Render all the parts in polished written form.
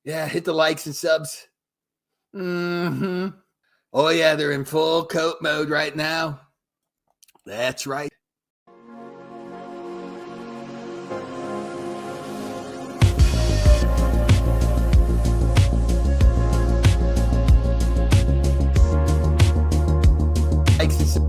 Yeah, hit the likes and subs. Oh, yeah, they're in full coat mode right now. That's right. Likes and subs.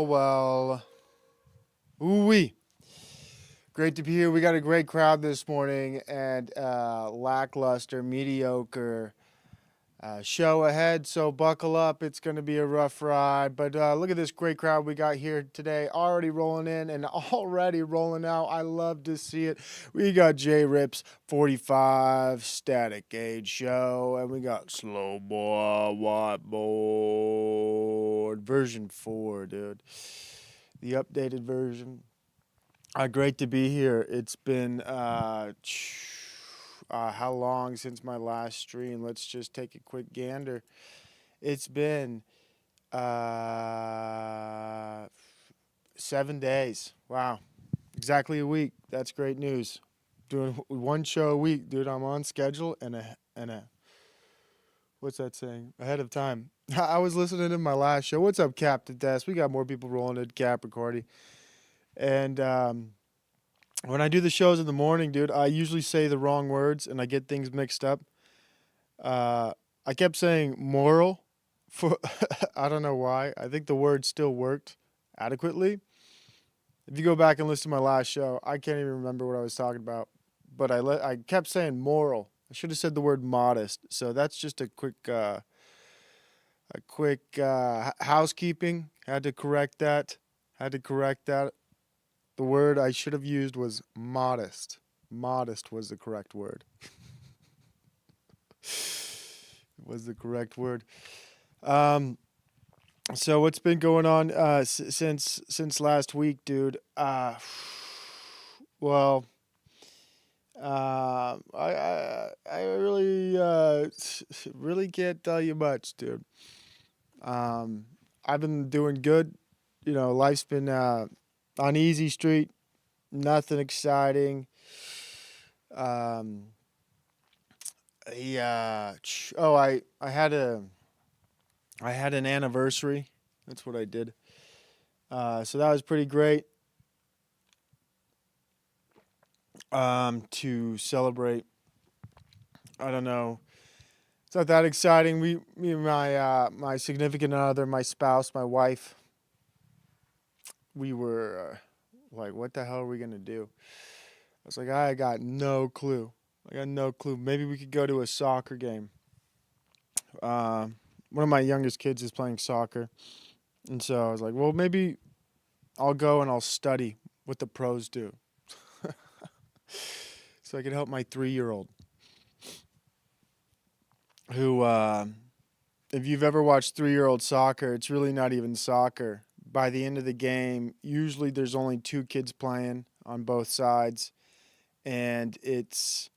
Well. Ooh-wee. Great to be here. We got a great crowd this morning and lackluster, mediocre show ahead. So buckle up. It's going to be a rough ride. But look at this great crowd we got here today. Already rolling in and already rolling out. I love to see it. We got J-Rip's 45 Static Age show. And we got Slow Boy Whiteboard version 4, dude. The updated version. Great to be here. It's been how long since my last stream? Let's just take a quick gander. It's been 7 days. Wow, exactly a week. That's great news. Doing one show a week, dude. I'm on schedule and a what's that saying? Ahead of time. I was listening to my last show. What's up, Captain Des? We got more people rolling in, Cap Ricordi. And when I do the shows in the morning, dude, I usually say the wrong words and I get things mixed up. I kept saying moral for I don't know why. I think the word still worked adequately. If you go back and listen to my last show, I can't even remember what I was talking about. But I kept saying moral. I should have said the word modest. So that's just a quick housekeeping. Had to correct that. The word I should have used was modest. Modest was the correct word. Um, so what's been going on since last week, dude? Well, I really really can't tell you much, dude. Um, I've been doing good. You know, life's been on easy street. Nothing exciting. Um, yeah. Oh, I had an anniversary. That's what I did. So that was pretty great. To celebrate. I don't know. It's not that exciting. Me and my significant other, my spouse, my wife, we were like, what the hell are we gonna do? I was like, I got no clue. I got no clue. Maybe we could go to a soccer game. One of my youngest kids is playing soccer, and so I was like, well, maybe I'll go and I'll study what the pros do, so I could help my 3-year-old. Who, if you've ever watched 3-year-old soccer, it's really not even soccer. By the end of the game, usually there's only 2 kids playing on both sides, and it's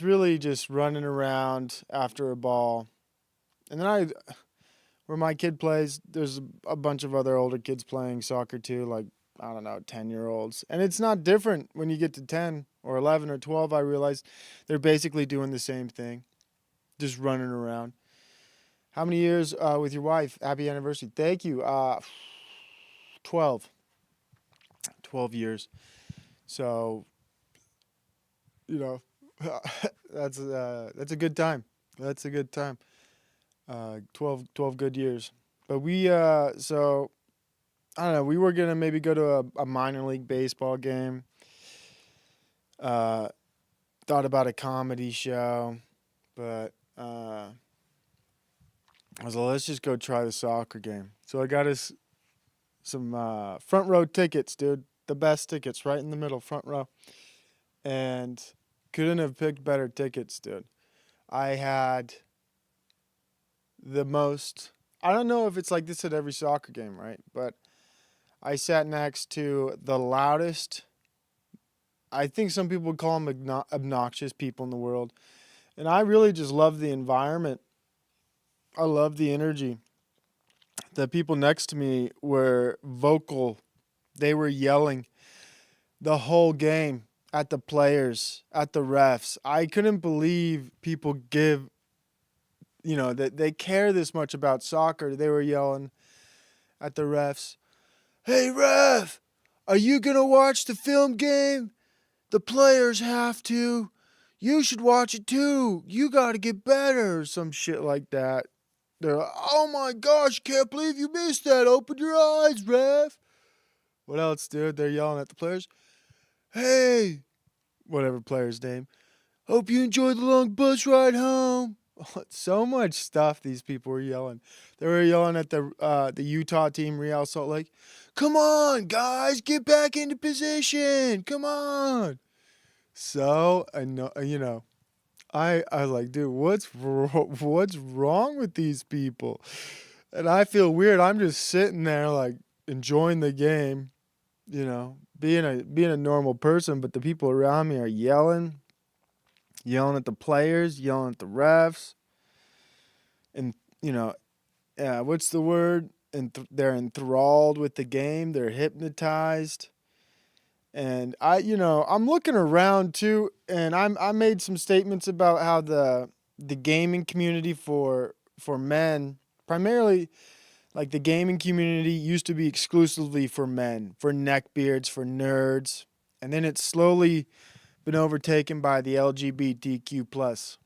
really just running around after a ball. And then where my kid plays, there's a bunch of other older kids playing soccer too, like, I don't know, 10-year-olds. And it's not different when you get to 10 or 11 or 12, I realize they're basically doing the same thing, just running around. How many years with your wife? Happy anniversary. Thank you. 12. 12 years. So, you know, that's a good time. That's a good time. 12 good years. But so I don't know, we were gonna maybe go to a minor league baseball game. Thought about a comedy show, but I was like, let's just go try the soccer game. So I got us some front row tickets, dude. The best tickets, right in the middle, front row. And couldn't have picked better tickets, dude. I had the most, I don't know if it's like this at every soccer game, right? But I sat next to the loudest, I think some people would call them obnoxious people in the world. And I really just love the environment. I love the energy. The people next to me were vocal. They were yelling the whole game at the players, at the refs. I couldn't believe people that they care this much about soccer. They were yelling at the refs. Hey, ref, are you going to watch the film game? The players have to. You should watch it too. You got to get better, or some shit like that. They're like, oh my gosh, can't believe you missed that. Open your eyes, ref. What else, dude? They're yelling at the players. Hey, whatever player's name. Hope you enjoyed the long bus ride home. So much stuff these people were yelling. They were yelling at the Utah team, Real Salt Lake. Come on, guys, get back into position. Come on. So, I was like, dude, what's wrong with these people? And I feel weird. I'm just sitting there like enjoying the game, being a normal person, but the people around me are yelling at the players, yelling at the refs, and what's the word? And they're enthralled with the game. They're hypnotized. And I'm looking around too, and I made some statements about how the gaming community for men, primarily, like the gaming community used to be exclusively for men, for neckbeards, for nerds, and then it's slowly been overtaken by the LGBTQ plus,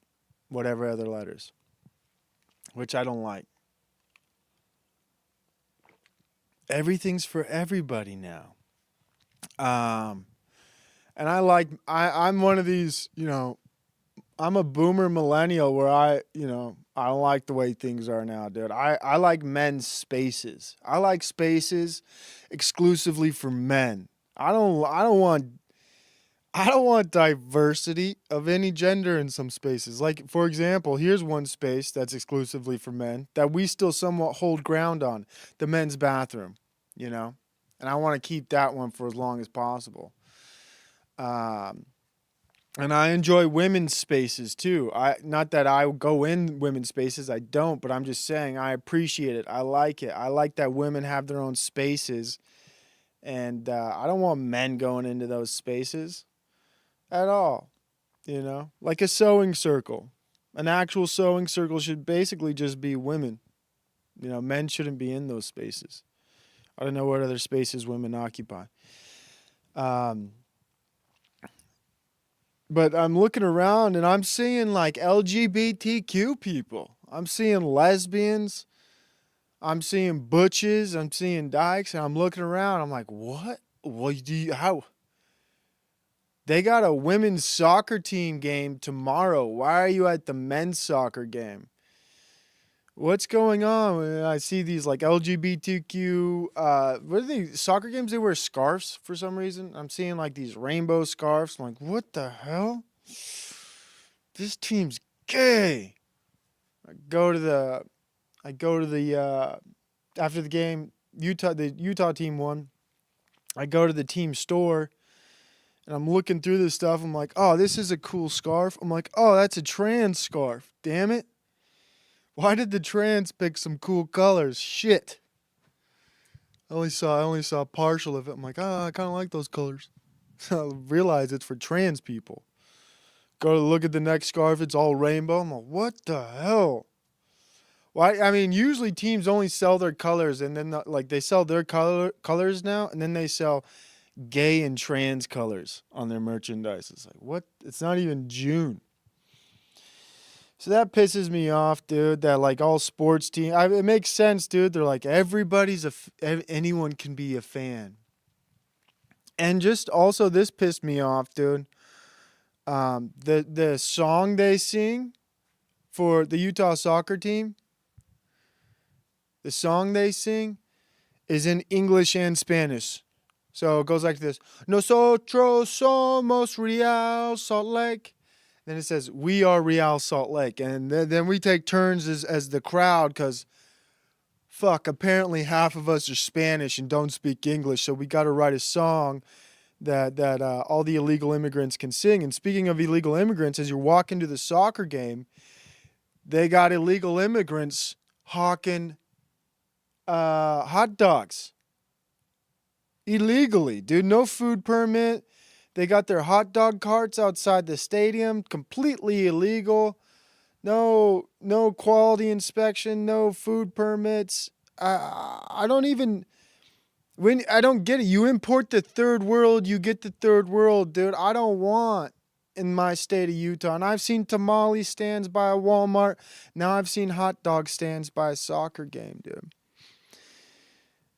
whatever other letters, which I don't like. Everything's for everybody now. And I'm one of these, I'm a boomer millennial where I don't like the way things are now, dude. I like men's spaces. I like spaces exclusively for men. I don't want I don't want diversity of any gender in some spaces. Like, for example, here's one space that's exclusively for men that we still somewhat hold ground on, the men's bathroom, you know? And I want to keep that one for as long as possible. Um, and I enjoy women's spaces too. Not that I go in women's spaces, I don't, but I'm just saying I appreciate it. I like it. I like that women have their own spaces, and I don't want men going into those spaces at all. You know, like a sewing circle. An actual sewing circle should basically just be women. You know, men shouldn't be in those spaces. I don't know what other spaces women occupy. Um, but I'm looking around and I'm seeing like LGBTQ people. I'm seeing lesbians. I'm seeing butches. I'm seeing dykes. And I'm looking around. I'm like, what? What do you, how? They got a women's soccer team game tomorrow. Why are you at the men's soccer game? What's going on? I see these like LGBTQ, what are they, soccer games? They wear scarves for some reason. I'm seeing like these rainbow scarves. I'm like, what the hell? This team's gay. I go to the, after the game, the Utah team won. I go to the team store and I'm looking through this stuff. I'm like, oh, this is a cool scarf. I'm like, oh, that's a trans scarf. Damn it. Why did the trans pick some cool colors? Shit. I only saw partial of it. I'm like, I kind of like those colors. I realize it's for trans people. Go to look at the next scarf. It's all rainbow. I'm like, what the hell? Why? I mean, usually teams only sell their colors, and then like they sell their colors now, and then they sell gay and trans colors on their merchandise. It's like, what? It's not even June. So that pisses me off, dude, that like all sports teams, it makes sense, dude. They're like, anyone can be a fan. And just also this pissed me off, dude. The song they sing for the Utah soccer team, the song they sing is in English and Spanish. So it goes like this. Nosotros somos Real Salt Lake. Then it says, we are Real Salt Lake. And then we take turns as the crowd because, fuck, apparently half of us are Spanish and don't speak English. So we got to write a song that all the illegal immigrants can sing. And speaking of illegal immigrants, as you're walking to the soccer game, they got illegal immigrants hawking hot dogs. Illegally, dude. No food permit. They got their hot dog carts outside the stadium, completely illegal. No quality inspection, no food permits. I don't get it. You import the third world, you get the third world, dude. I don't want in my state of Utah. And I've seen tamale stands by a Walmart. Now I've seen hot dog stands by a soccer game, dude.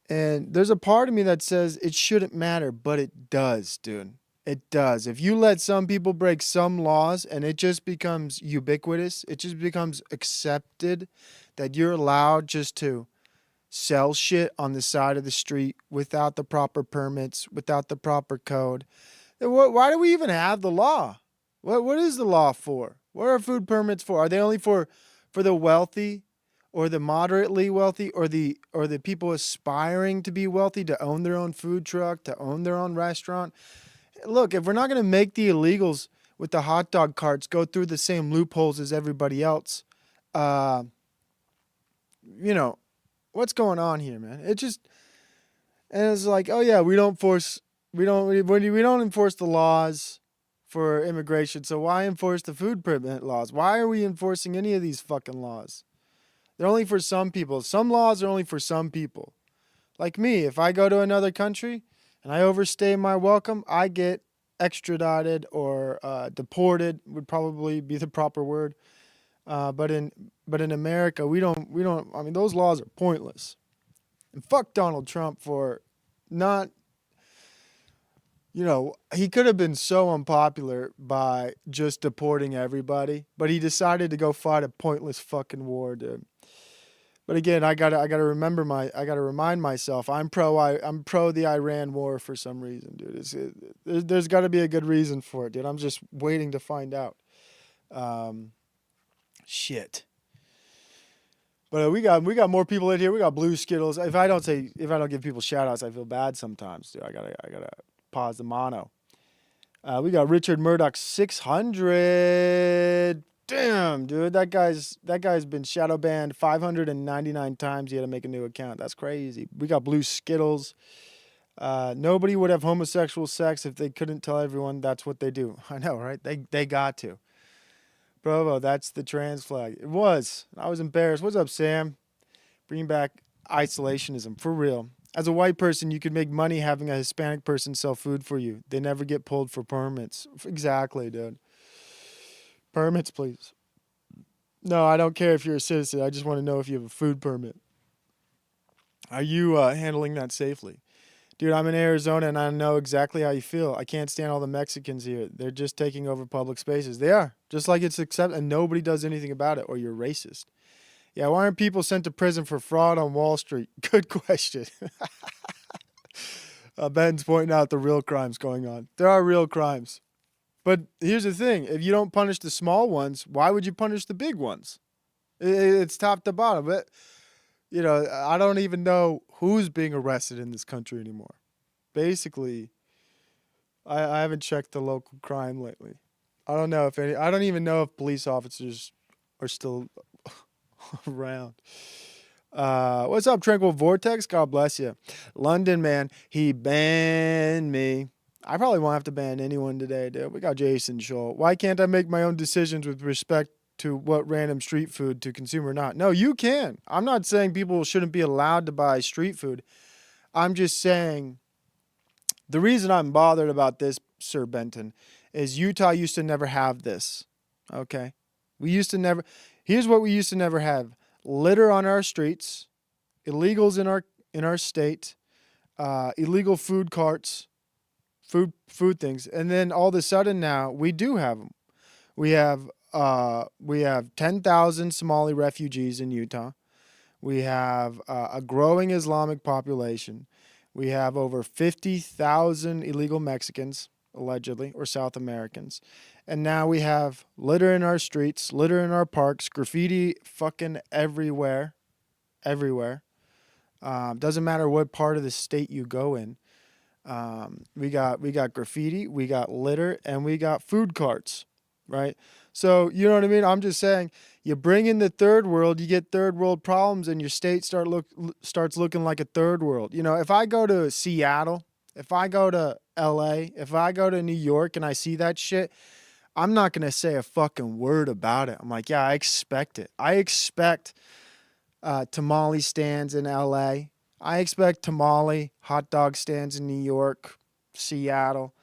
And there's a part of me that says it shouldn't matter, but it does, dude. It does. If you let some people break some laws and it just becomes ubiquitous, it just becomes accepted that you're allowed just to sell shit on the side of the street without the proper permits, without the proper code. Then why do we even have the law? What is the law for? What are food permits for? Are they only for the wealthy or the moderately wealthy or the people aspiring to be wealthy, to own their own food truck, to own their own restaurant? Look, if we're not going to make the illegals with the hot dog carts go through the same loopholes as everybody else, what's going on here, man? And it's like, oh yeah, we don't enforce the laws for immigration. So why enforce the food permit laws? Why are we enforcing any of these fucking laws? They're only for some people. Some laws are only for some people. Like me, if I go to another country and I overstay my welcome, I get extradited or deported would probably be the proper word. But in America, we don't. I mean, those laws are pointless. And fuck Donald Trump for not. He could have been so unpopular by just deporting everybody, but he decided to go fight a pointless fucking war, dude. But again, I gotta remind myself I'm pro the Iran war for some reason, dude. There's got to be a good reason for it, dude. I'm just waiting to find out. Shit. But we got more people in here. We got Blue Skittles. If I don't give people shout outs, I feel bad sometimes, dude. I gotta pause the mono. We got Richard Murdoch 600. Damn, dude, that guy's been shadow banned 599 times. He had to make a new account. That's crazy. We got Blue Skittles. Nobody would have homosexual sex if they couldn't tell everyone that's what they do. I know, right? They got to. Bravo, that's the trans flag. It was. I was embarrassed. What's up, Sam? Bringing back isolationism for real. As a white person, you could make money having a Hispanic person sell food for you. They never get pulled for permits. Exactly, dude. Permits, please. No, I don't care if you're a citizen. I just want to know if you have a food permit. Are you handling that safely? Dude, I'm in Arizona and I know exactly how you feel. I can't stand all the Mexicans here. They're just taking over public spaces. They are. Just like it's accepted and nobody does anything about it, or you're racist. Yeah, why aren't people sent to prison for fraud on Wall Street? Good question. Ben's pointing out the real crimes going on. There are real crimes. But here's the thing. If you don't punish the small ones, why would you punish the big ones? It's top to bottom. But, I don't even know who's being arrested in this country anymore. Basically, I haven't checked the local crime lately. I don't even know if police officers are still around. What's up, Tranquil Vortex? God bless you. London, man, he banned me. I probably won't have to ban anyone today, dude. We got Jason Scholl. Why can't I make my own decisions with respect to what random street food to consume or not? No, you can. I'm not saying people shouldn't be allowed to buy street food. I'm just saying the reason I'm bothered about this, Sir Benton, is Utah used to never have this. Okay? Here's what we used to never have. Litter on our streets, illegals in our state, illegal food carts, food things, and then all of a sudden now we do have them. We have 10,000 Somali refugees in Utah. We have a growing Islamic population. We have over 50,000 illegal Mexicans, allegedly, or South Americans. And now we have litter in our streets, litter in our parks, graffiti fucking everywhere. Everywhere. Doesn't matter what part of the state you go in. We got graffiti, we got litter, and we got food carts, right? So, you know what I mean? I'm just saying, you bring in the third world, you get third world problems, and your state starts looking like a third world. If I go to Seattle, if I go to LA, if I go to New York and I see that shit, I'm not going to say a fucking word about it. I'm like, yeah, I expect it. I expect tamale stands in LA. I expect tamale hot dog stands in New York, Seattle.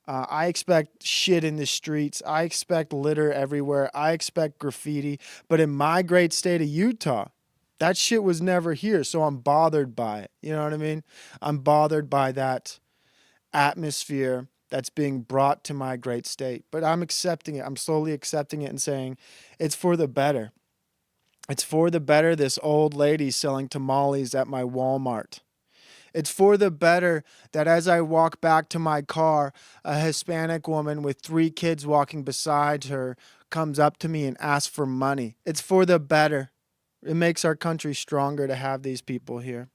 I expect shit in the streets. I expect litter everywhere. I expect graffiti. But in my great state of Utah, that shit was never here. So I'm bothered by it. You know what I mean? I'm bothered by that atmosphere that's being brought to my great state. But I'm accepting it. I'm slowly accepting it and saying it's for the better. It's for the better this old lady selling tamales at my Walmart. It's for the better that as I walk back to my car, a Hispanic woman with 3 kids walking beside her comes up to me and asks for money. It's for the better. It makes our country stronger to have these people here.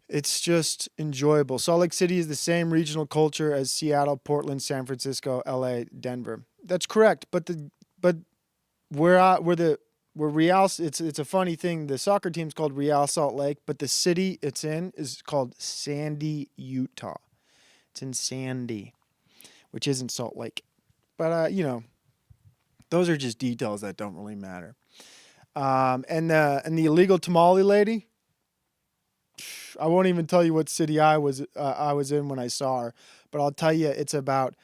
It's just enjoyable. Salt Lake City is the same regional culture as Seattle, Portland, San Francisco, LA, Denver. That's correct. But it's a funny thing. The soccer team's called Real Salt Lake, but the city it's in is called Sandy, Utah. It's in Sandy, which isn't Salt Lake. But those are just details that don't really matter. And the illegal tamale lady, I won't even tell you what city I was in when I saw her, but I'll tell you it's about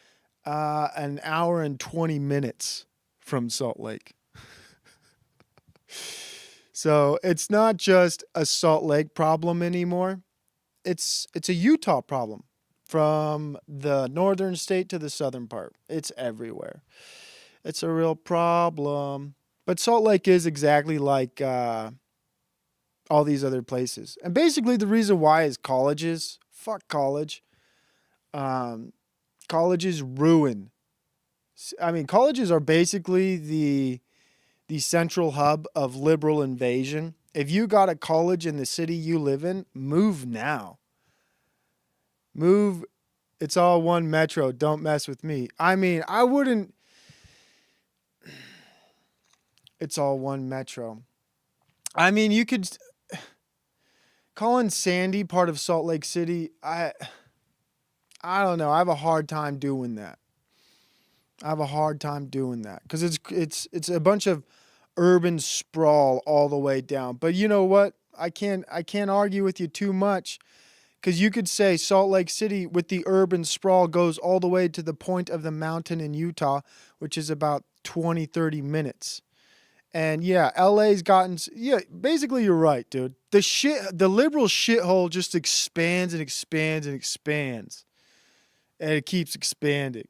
an hour and 20 minutes from Salt Lake. So it's not just a Salt Lake problem anymore. It's a Utah problem from the northern state to the southern part. It's everywhere. It's a real problem. But Salt Lake is exactly like all these other places. And basically the reason why is colleges. Fuck college. Colleges ruin. I mean, colleges are basically the central hub of liberal invasion. If you got a college in the city you live in, move now. Move. It's all one metro. Don't mess with me. I mean, I wouldn't. It's all one metro. I mean, you could. Calling Sandy part of Salt Lake City, I don't know. I have a hard time doing that. Because it's a bunch of urban sprawl all the way down. But you know what? I can't argue with you too much, because you could say Salt Lake City with the urban sprawl goes all the way to the point of the mountain in Utah, which is about 20, 30 minutes. And yeah, LA's gotten, yeah, basically you're right, dude. The liberal shithole just expands and expands and expands. And it keeps expanding.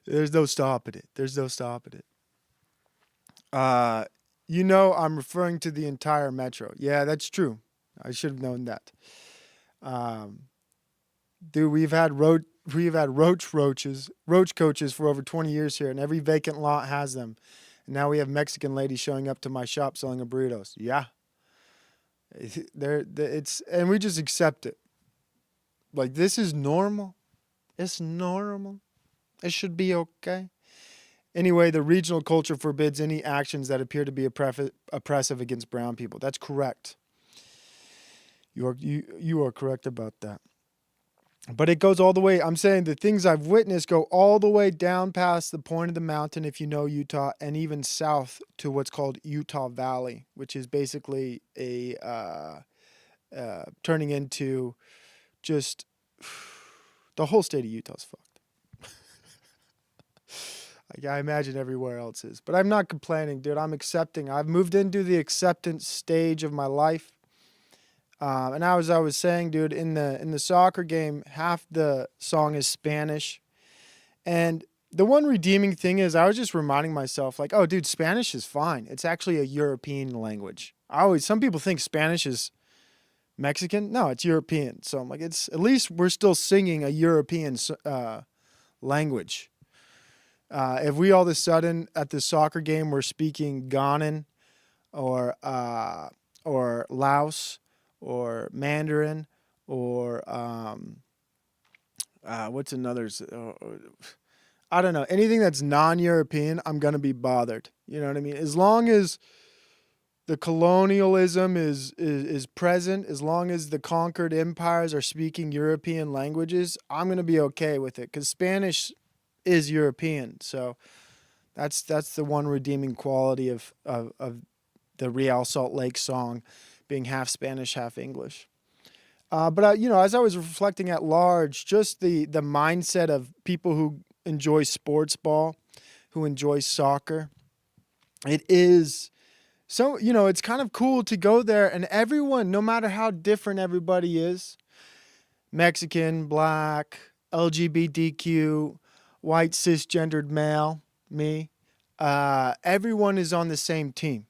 There's no stopping it. I'm referring to the entire metro. Yeah, that's true. I should have known that. Dude, we've had roach coaches for over 20 years here, and every vacant lot has them. And now we have Mexican ladies showing up to my shop selling burritos. Yeah. And we just accept it. Like, this is normal. It's normal. It should be okay. Anyway, the regional culture forbids any actions that appear to be oppressive against brown people. That's correct. You are correct about that. But it goes all the way. I'm saying the things I've witnessed go all the way down past the point of the mountain, if you know Utah, and even south to what's called Utah Valley, which is basically turning into just the whole state of Utah's fucked. I imagine everywhere else is. But I'm not complaining, dude. I'm accepting. I've moved into the acceptance stage of my life. And as I was saying, dude, in the soccer game, half the song is Spanish. And the one redeeming thing is I was just reminding myself, like, oh, dude, Spanish is fine. It's actually a European language. Some people think Spanish is Mexican. No, it's European. So I'm like, at least we're still singing a European language. If we all of a sudden at the soccer game we're speaking Ghanan or Laos or Mandarin or what's another? I don't know. Anything that's non-European, I'm gonna be bothered. You know what I mean? As long as the colonialism is present, as long as the conquered empires are speaking European languages, I'm gonna be okay with it. Because Spanish is European, so that's the one redeeming quality of the Real Salt Lake song being half Spanish, half English. But as I was reflecting at large, just the mindset of people who enjoy sports ball, who enjoy soccer, it is so, it's kind of cool to go there, and everyone, no matter how different everybody is, Mexican, black, LGBTQ, white cisgendered male, me, everyone is on the same team.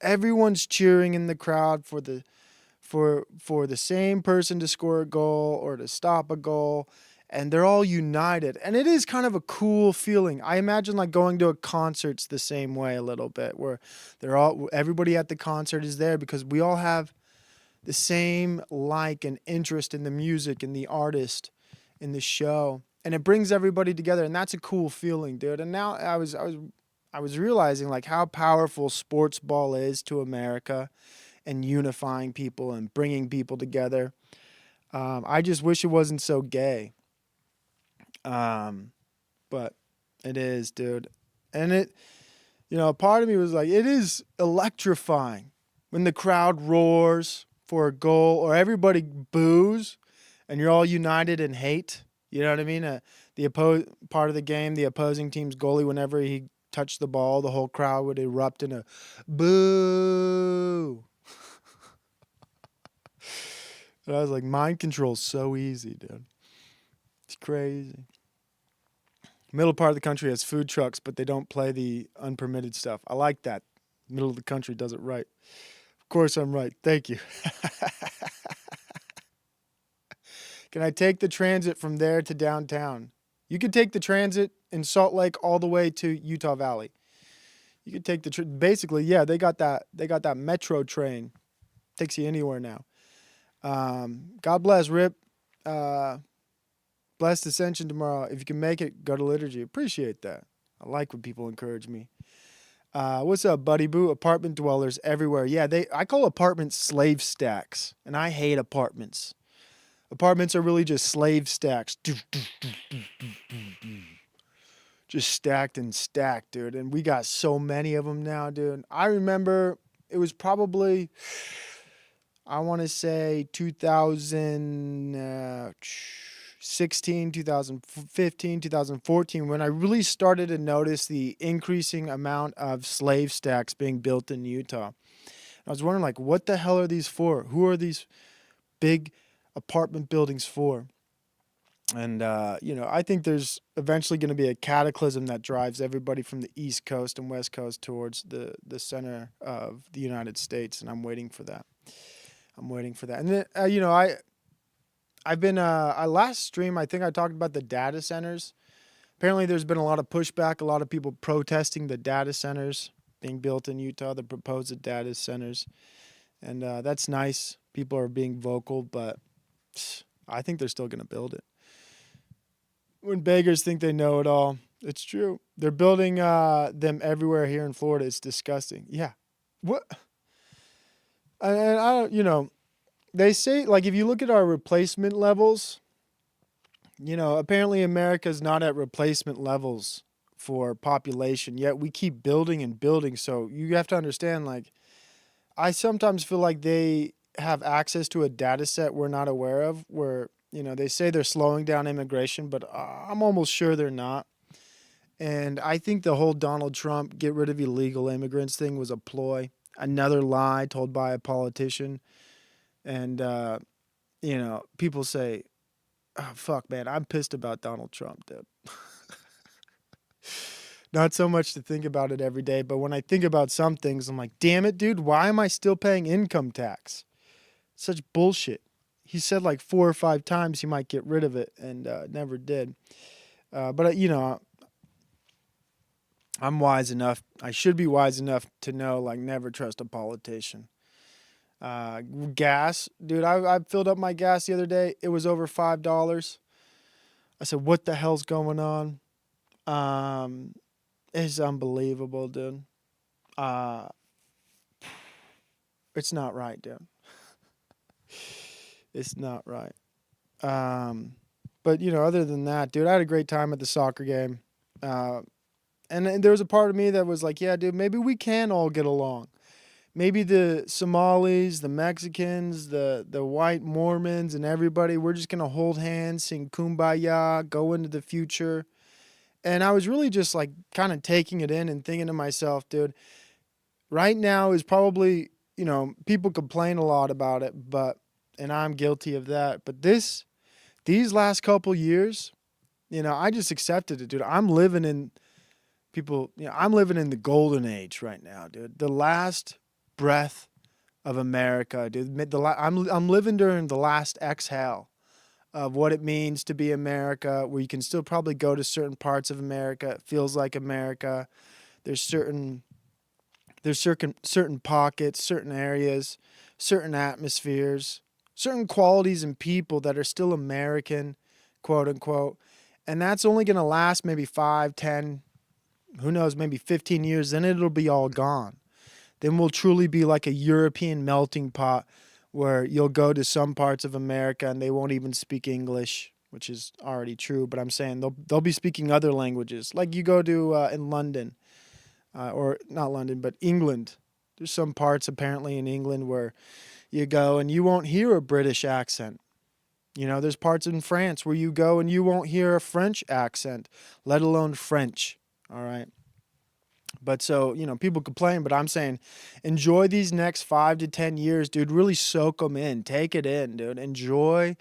Everyone's cheering in the crowd for the same person to score a goal or to stop a goal, and they're all united. And it is kind of a cool feeling. I imagine like going to a concert's the same way a little bit, where everybody at the concert is there because we all have the same like and interest in the music and the artist in the show. And it brings everybody together, and that's a cool feeling, dude. And now I was realizing like how powerful sports ball is to America, and unifying people and bringing people together. I just wish it wasn't so gay, but it is, dude. And part of me was like, it is electrifying when the crowd roars for a goal or everybody boos, and you're all united in hate. You know what I mean? Part of the game, the opposing team's goalie, whenever he touched the ball, the whole crowd would erupt in a boo. And I was like, mind control's so easy, dude. It's crazy. Middle part of the country has food trucks, but they don't play the unpermitted stuff. I like that. Middle of the country does it right. Of course I'm right. Thank you. Can I take the transit from there to downtown? You can take the transit in Salt Lake all the way to Utah Valley. You can take the basically, yeah, they got that metro train. Takes you anywhere now. God bless, Rip. Blessed Ascension tomorrow. If you can make it, go to liturgy. Appreciate that. I like when people encourage me. What's up, Buddy Boo? Apartment dwellers everywhere. Yeah, I call apartments slave stacks, and I hate apartments. Apartments are really just slave stacks. Just stacked and stacked, dude. And we got so many of them now, dude. I remember it was probably, I want to say 2016, 2015, 2014, when I really started to notice the increasing amount of slave stacks being built in Utah. I was wondering, like, what the hell are these for? Who are these big apartment buildings for? And, I think there's eventually going to be a cataclysm that drives everybody from the East Coast and West Coast towards the center of the United States, and I'm waiting for that. And then, I've been, last stream, I think I talked about the data centers. Apparently there's been a lot of pushback, a lot of people protesting the data centers being built in Utah, the proposed data centers. And that's nice. People are being vocal, but I think they're still going to build it. When beggars think they know it all, it's true. They're building them everywhere here in Florida. It's disgusting. Yeah. What? And I don't, they say, like, if you look at our replacement levels, apparently America's not at replacement levels for population, yet we keep building and building. So you have to understand, like, I sometimes feel like they have access to a data set we're not aware of, where, they say they're slowing down immigration, but I'm almost sure they're not. And I think the whole Donald Trump get rid of illegal immigrants thing was a ploy, another lie told by a politician. And, people say, oh, fuck, man, I'm pissed about Donald Trump, dude. Not so much to think about it every day, but when I think about some things, I'm like, damn it, dude, why am I still paying income tax? Such bullshit. He said like 4 or 5 times he might get rid of it, and never did. But I'm wise enough. I should be wise enough to know, like, never trust a politician. Gas, dude, I filled up my gas the other day. It was over $5. I said, what the hell's going on? It's unbelievable, dude. It's not right, dude. It's not right. But, other than that, dude, I had a great time at the soccer game. And there was a part of me that was like, yeah, dude, maybe we can all get along. Maybe the Somalis, the Mexicans, the white Mormons, and everybody, we're just going to hold hands, sing Kumbaya, go into the future. And I was really just like kind of taking it in and thinking to myself, dude, right now is probably, people complain a lot about it, and I'm guilty of that. But these last couple years, I just accepted it, dude. I'm living in the golden age right now, dude. The last breath of America, dude. I'm living during the last exhale of what it means to be America, where you can still probably go to certain parts of America. It feels like America. There's certain pockets, certain areas, certain atmospheres, certain qualities and people that are still American, quote unquote. And that's only going to last maybe 5, 10, who knows, maybe 15 years. Then it'll be all gone. Then we'll truly be like a European melting pot where you'll go to some parts of America and they won't even speak English, which is already true. But I'm saying they'll be speaking other languages. Like you go to in London, or not London, but England. There's some parts apparently in England where you go and you won't hear a British accent. There's parts in France where you go and you won't hear a French accent, let alone French. All right. But so, people complain, but I'm saying enjoy these next 5 to 10 years, dude. Really soak them in. Take it in, dude. Enjoy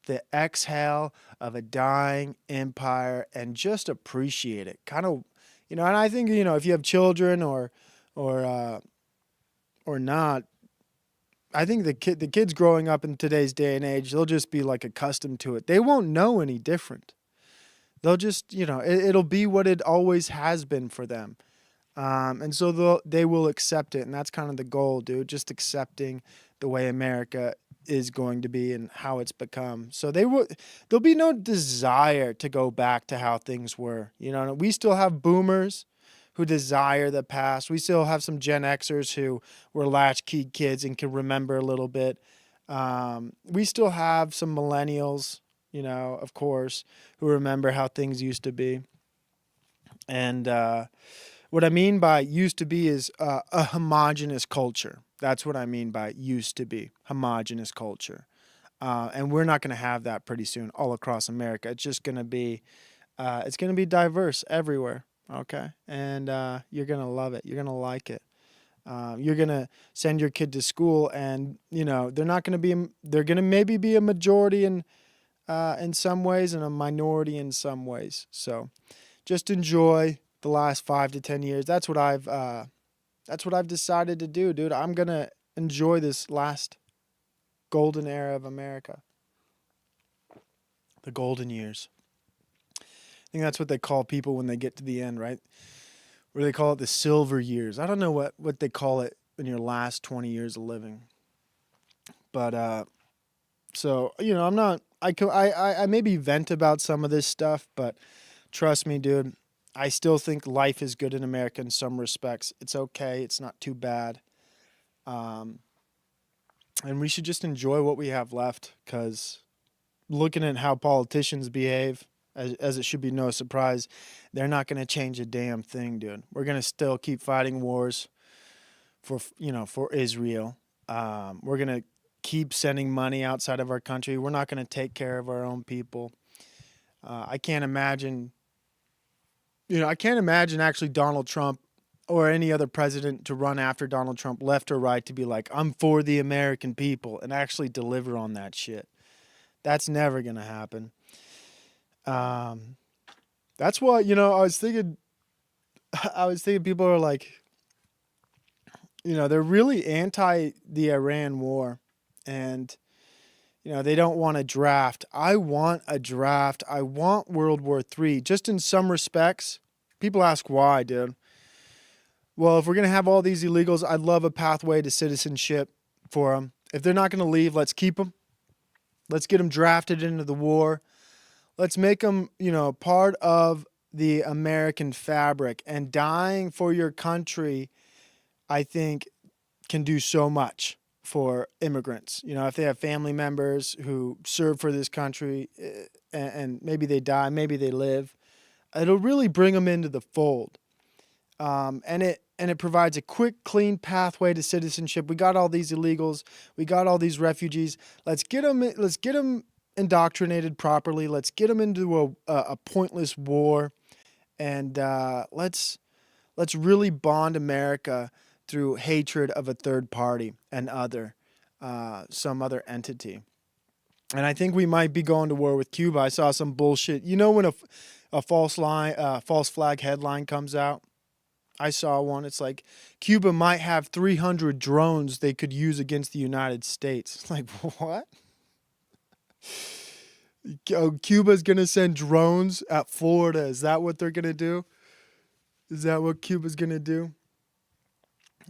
the exhale of a dying empire and just appreciate it. Kind of, and I think, if you have children or or not, I think the kids growing up in today's day and age, they'll just be like accustomed to it. They won't know any different. They'll just, it'll be what it always has been for them. And so they will accept it. And that's kind of the goal, dude. Just accepting the way America is going to be and how it's become. So there'll be no desire to go back to how things were. We still have boomers who desire the past. We still have some Gen Xers who were latchkey kids and can remember a little bit. We still have some millennials, of course, who remember how things used to be. And what I mean by used to be is a homogenous culture. That's what I mean by used to be, homogenous culture. And we're not going to have that pretty soon all across America. It's just going to be, diverse everywhere. Okay. And you're going to love it. You're going to like it. You're going to send your kid to school and, they're going to maybe be a majority in some ways and a minority in some ways. So just enjoy the last 5 to 10 years. That's what I've decided to do, dude. I'm going to enjoy this last golden era of America. The golden years. I think that's what they call people when they get to the end, right? Or they call it the silver years. I don't know what they call it in your last 20 years of living. But so, I'm not I maybe vent about some of this stuff, but trust me, dude, I still think life is good in America in some respects. It's okay. It's not too bad. And we should just enjoy what we have left, because looking at how politicians behave, as it should be no surprise, they're not going to change a damn thing, dude. We're going to still keep fighting wars for Israel. We're going to keep sending money outside of our country. We're not going to take care of our own people. I can't imagine actually Donald Trump or any other president to run after Donald Trump, left or right, to be like, I'm for the American people, and actually deliver on that shit. That's never going to happen. That's why, I was thinking people are like, they're really anti the Iran war, and, they don't want a draft. I want a draft. I want World War III, just in some respects. People ask why, dude. Well, if we're going to have all these illegals, I'd love a pathway to citizenship for them. If they're not going to leave, let's keep them. Let's get them drafted into the war. Let's make them, part of the American fabric. And dying for your country, I think, can do so much for immigrants. If they have family members who serve for this country, and maybe they die, maybe they live, it'll really bring them into the fold. And it provides a quick, clean pathway to citizenship. We got all these illegals. We got all these refugees. Let's get them indoctrinated properly. Let's get them into a pointless war, and let's really bond America through hatred of a third party and some other entity. And I think we might be going to war with Cuba. I saw some bullshit. When a false flag headline comes out, I saw one. It's like, Cuba might have 300 drones they could use against the United States. It's like, what? Cuba's going to send drones at Florida. Is that what they're going to do? Is that what Cuba's going to do?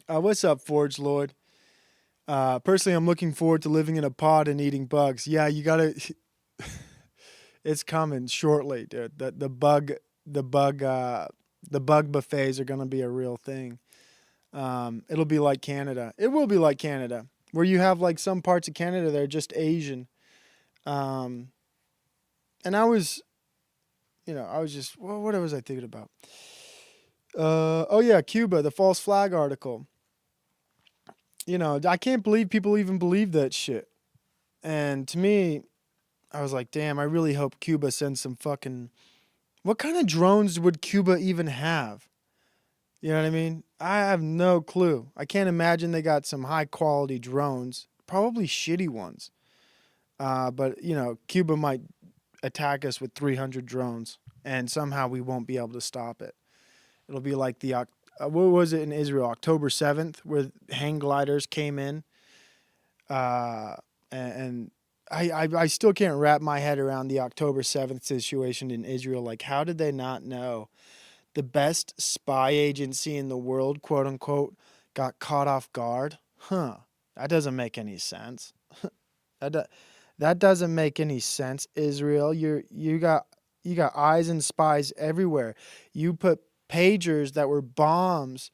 What's up, Forge Lord? Personally, I'm looking forward to living in a pod and eating bugs. Yeah, you got to... It's coming shortly, dude. The bug buffets are going to be a real thing. It'll be like Canada. It will be like Canada, where you have like some parts of Canada that are just Asian. And I was just, what was I thinking about? Oh yeah, Cuba, the false flag article. I can't believe people even believe that shit. And to me, I was like, damn, I really hope Cuba sends some fucking... What kind of drones would Cuba even have? You know what I mean? I have no clue. I can't imagine they got some high quality drones. Probably shitty ones. But, Cuba might attack us with 300 drones, and somehow we won't be able to stop it. It'll be like the what was it in Israel? October 7th, where hang gliders came in. And I still can't wrap my head around the October 7th situation in Israel. Like, how did they not know? The best spy agency in the world, quote unquote, got caught off guard? Huh. That doesn't make any sense. That doesn't make any sense, Israel. You got eyes and spies everywhere. You put pagers that were bombs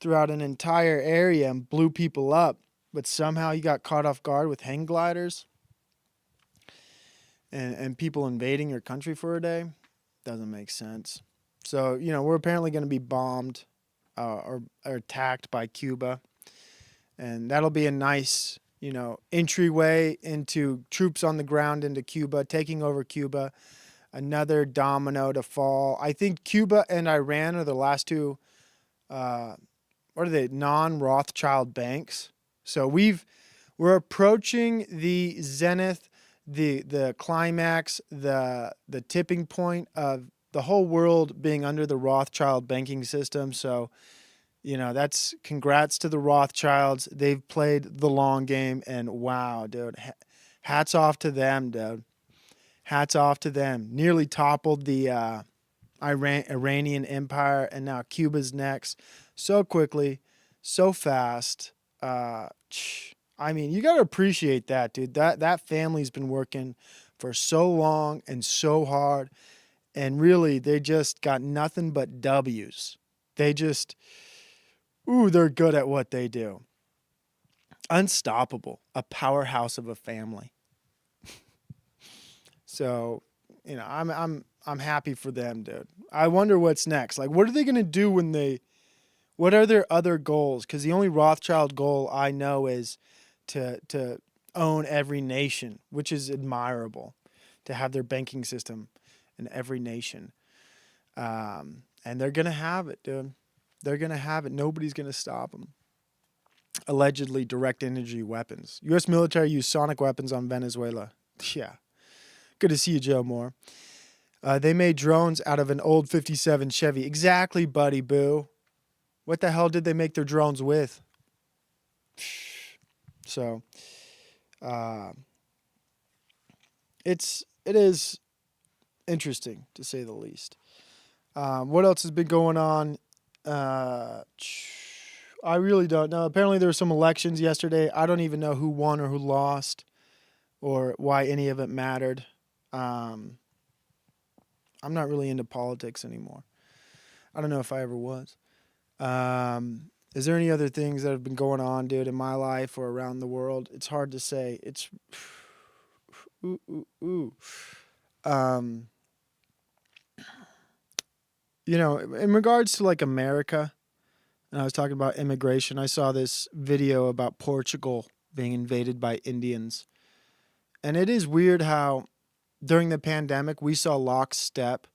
throughout an entire area and blew people up, but somehow you got caught off guard with hang gliders and people invading your country for a day. Doesn't make sense. So, we're apparently going to be bombed or attacked by Cuba, and that'll be a nice entryway into troops on the ground into Cuba, taking over Cuba, another domino to fall. I think Cuba and Iran are the last two, what are they, non-Rothschild banks. So we're approaching the zenith, the climax, the tipping point of the whole world being under the Rothschild banking system. So, that's congrats to the Rothschilds. They've played the long game, and wow, dude, hats off to them, dude. Hats off to them. Nearly toppled the Iranian empire, and now Cuba's next. So quickly, so fast. I mean, you got to appreciate that, dude. That family's been working for so long and so hard, and really, they just got nothing but W's. They just... they're good at what they do. Unstoppable. A powerhouse of a family. So, I'm happy for them, dude. I wonder what's next. Like, what are they going to do what are their other goals? Because the only Rothschild goal I know is to own every nation, which is admirable, to have their banking system in every nation. And they're going to have it, dude. They're going to have it. Nobody's going to stop them. Allegedly direct energy weapons. U.S. military used sonic weapons on Venezuela. Yeah. Good to see you, Joe Moore. They made drones out of an old 57 Chevy. Exactly, buddy boo. What the hell did they make their drones with? So, it is interesting, to say the least. What else has been going on? I really don't know. Apparently there were some elections yesterday. I don't even know who won or who lost or why any of it mattered. I'm not really into politics anymore. I don't know if I ever was. Is there any other things that have been going on, dude, in my life or around the world? It's hard to say. It's in regards to like America, and I was talking about immigration, I saw this video about Portugal being invaded by Indians. And it is weird how during the pandemic we saw lockstep,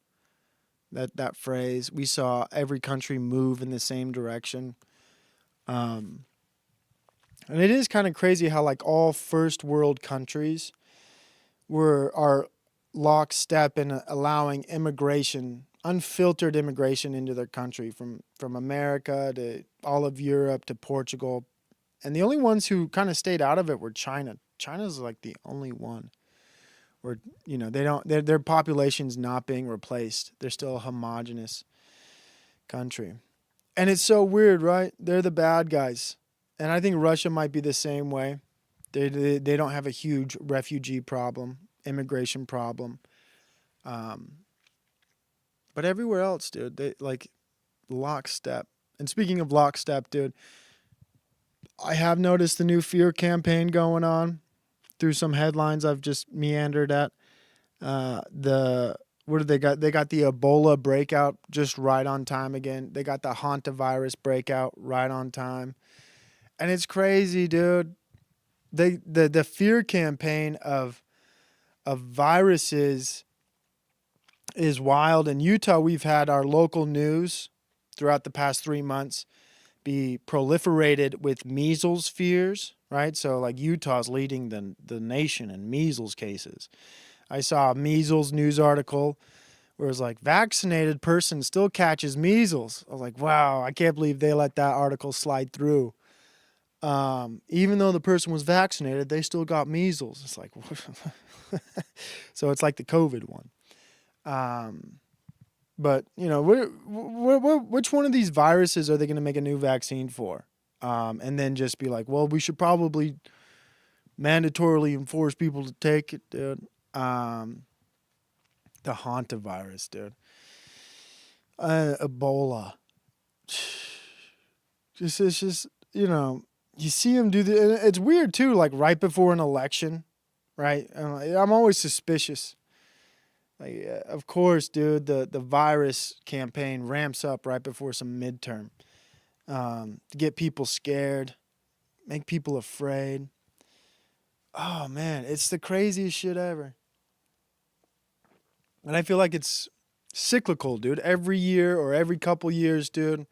that phrase. We saw every country move in the same direction. And it is kind of crazy how like all first world countries are lockstep in allowing immigration, unfiltered immigration into their country from America to all of Europe to Portugal. And the only ones who kind of stayed out of it were China. China's like the only one where, their population's not being replaced. They're still a homogenous country. And it's so weird, right? They're the bad guys. And I think Russia might be the same way. They don't have a huge refugee problem, immigration problem. But everywhere else, dude, they like lockstep. And speaking of lockstep, dude, I have noticed the new fear campaign going on through some headlines I've just meandered at. What do they got? They got the Ebola breakout just right on time again. They got the hantavirus breakout right on time. And it's crazy, dude. The fear campaign of viruses is wild. In Utah, we've had our local news throughout the past 3 months be proliferated with measles fears, right? So like Utah's leading the nation in measles cases. I saw a measles news article where it's like vaccinated person still catches measles. I was like, wow, I can't believe they let that article slide through. Even though the person was vaccinated, they still got measles. It's like, so it's like the COVID one. But you know, which one of these viruses are they going to make a new vaccine for? And then just be like, well, we should probably mandatorily enforce people to take it, dude. The hantavirus, dude. Ebola. It's just, you know, you see him do the. It's weird too. Like right before an election, right? I'm always suspicious. Like, of course, dude. The virus campaign ramps up right before some midterm, to get people scared, make people afraid. Oh man, it's the craziest shit ever. And I feel like it's cyclical, dude. Every year or every couple years, dude,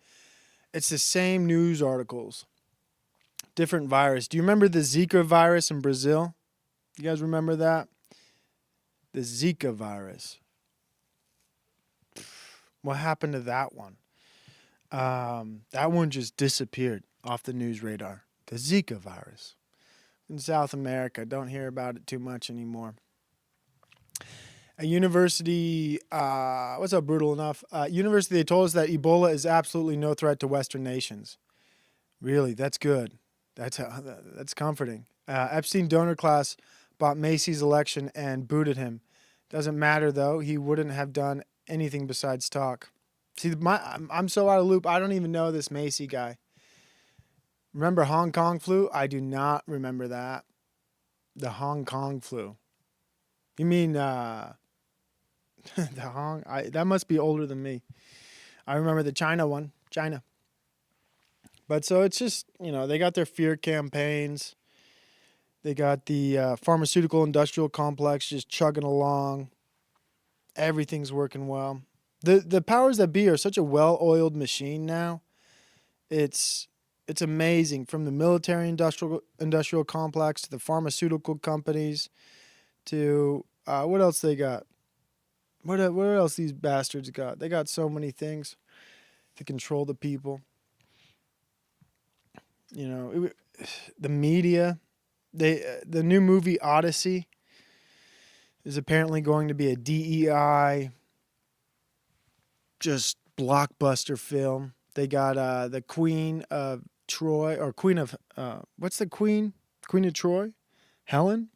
it's the same news articles. Different virus. Do you remember the Zika virus in Brazil? You guys remember that? The Zika virus. What happened to that one? That one just disappeared off the news radar. The Zika virus. In South America, don't hear about it too much anymore. A university, what's up, Brutal Enough? University, they told us that Ebola is absolutely no threat to Western nations. Really, that's good. That's comforting. Epstein donor class bought Macy's election and booted him. Doesn't matter though. He wouldn't have done anything besides talk. See, I'm so out of loop. I don't even know this Macy guy. Remember Hong Kong flu? I do not remember that. The Hong Kong flu. You mean that must be older than me. I remember the China one. China. But so it's just, you know, they got their fear campaigns. They got the pharmaceutical industrial complex just chugging along. Everything's working well. The powers that be are such a well-oiled machine now. It's amazing, from the military industrial complex to the pharmaceutical companies to what else they got? What else these bastards got? They got so many things to control the people. You know, the media. The new movie Odyssey is apparently going to be a DEI just blockbuster film. They got the Queen of Troy, or Queen of what's the Queen? Queen of Troy? Helen?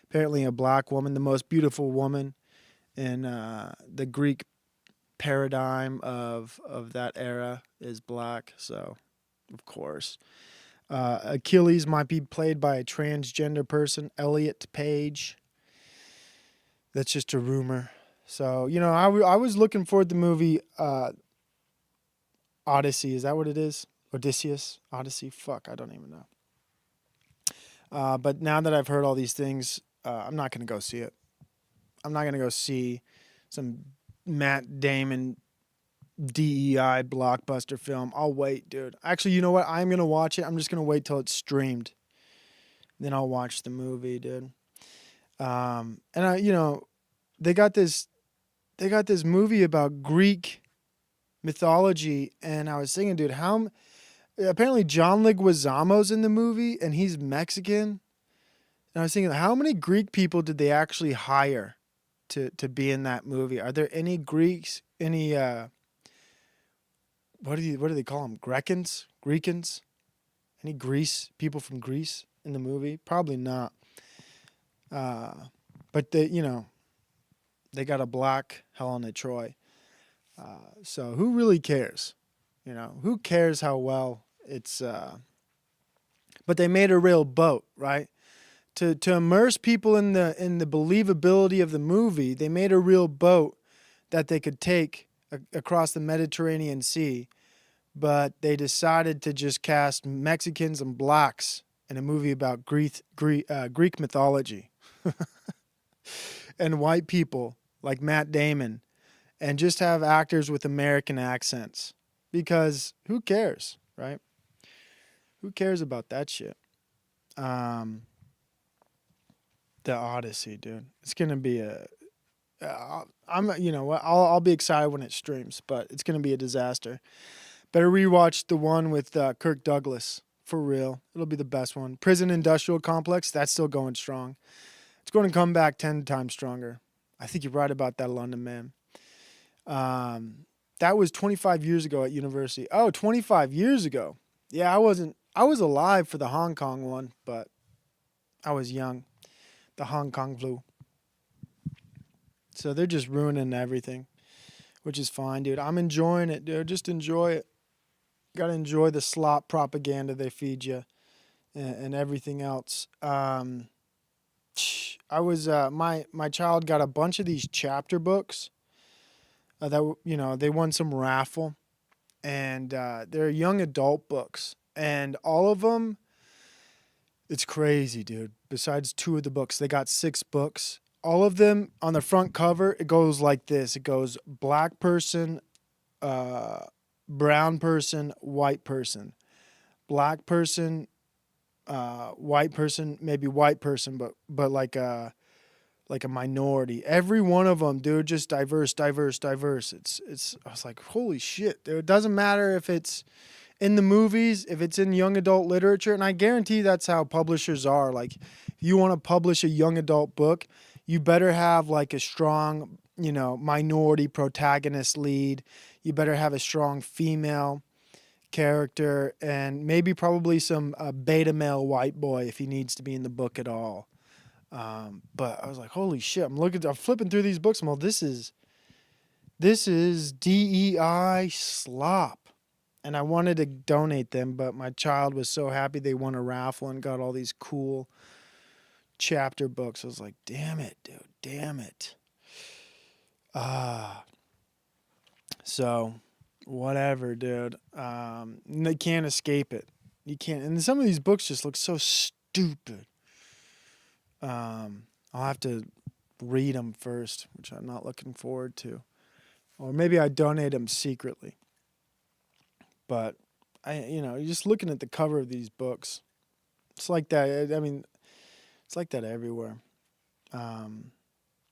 Apparently a black woman, the most beautiful woman in the Greek paradigm of that era is black. So, of course. Achilles might be played by a transgender person, Elliot Page. That's just a rumor. So, you know, I was looking forward to the movie Odyssey. Is that what it is? Odysseus? Odyssey? Fuck, I don't even know. But now that I've heard all these things, I'm not going to go see it. I'm not going to go see some Matt Damon DEI blockbuster film. I'll wait, dude. Actually, you know what? I'm going to watch it. I'm just going to wait till it's streamed. Then I'll watch the movie, dude. And you know, they got this movie about Greek mythology, and I was thinking, dude, apparently John Leguizamo's in the movie and he's Mexican. And I was thinking, how many Greek people did they actually hire to be in that movie? Are there any Greeks, any what do they call them? Grecans? Any people from Greece in the movie? Probably not. But they got a black Helena Troy. So who really cares? You know, who cares how well it's but they made a real boat, right? To immerse people in the believability of the movie, they made a real boat that they could take across the Mediterranean Sea, but they decided to just cast Mexicans and blacks in a movie about Greek mythology and white people like Matt Damon, and just have actors with American accents, because who cares, right? Who cares about that shit? The Odyssey, dude. It's gonna be I'm, you know what? I'll be excited when it streams, but it's gonna be a disaster. Better rewatch the one with Kirk Douglas for real. It'll be the best one. Prison Industrial Complex. That's still going strong. It's going to come back 10 times stronger. I think you're right about that, London man. That was 25 years ago at university. Oh, 25 years ago. Yeah, I was alive for the Hong Kong one, but I was young. The Hong Kong flu. So they're just ruining everything, which is fine, dude. I'm enjoying it, dude. Just enjoy it. Got to enjoy the slop propaganda they feed you and everything else. I was my child got a bunch of these chapter books that they won some raffle, and they're young adult books, and all of them, it's crazy, dude. Besides 2 of the books, they got 6 books. All of them on the front cover, it goes like this. It goes black person, brown person, white person, black person, white person, maybe white person, but like a minority. Every one of them, dude, just diverse. It's. I was like, holy shit, dude. It doesn't matter if it's in the movies, if it's in young adult literature, and I guarantee that's how publishers are. Like, if you want to publish a young adult book, you better have like a strong, minority protagonist lead. You better have a strong female character, and maybe probably some beta male white boy if he needs to be in the book at all. But I was like, holy shit! I'm flipping through these books. I'm like, this is DEI slop, and I wanted to donate them, but my child was so happy they won a raffle and got all these cool chapter books. I was like, damn it, dude, damn it. So whatever, dude. They can't escape it. You can't. And some of these books just look so stupid. I'll have to read them first, which I'm not looking forward to. Or maybe I donate them secretly. But you're just looking at the cover of these books. It's like that. I mean, it's like that everywhere. And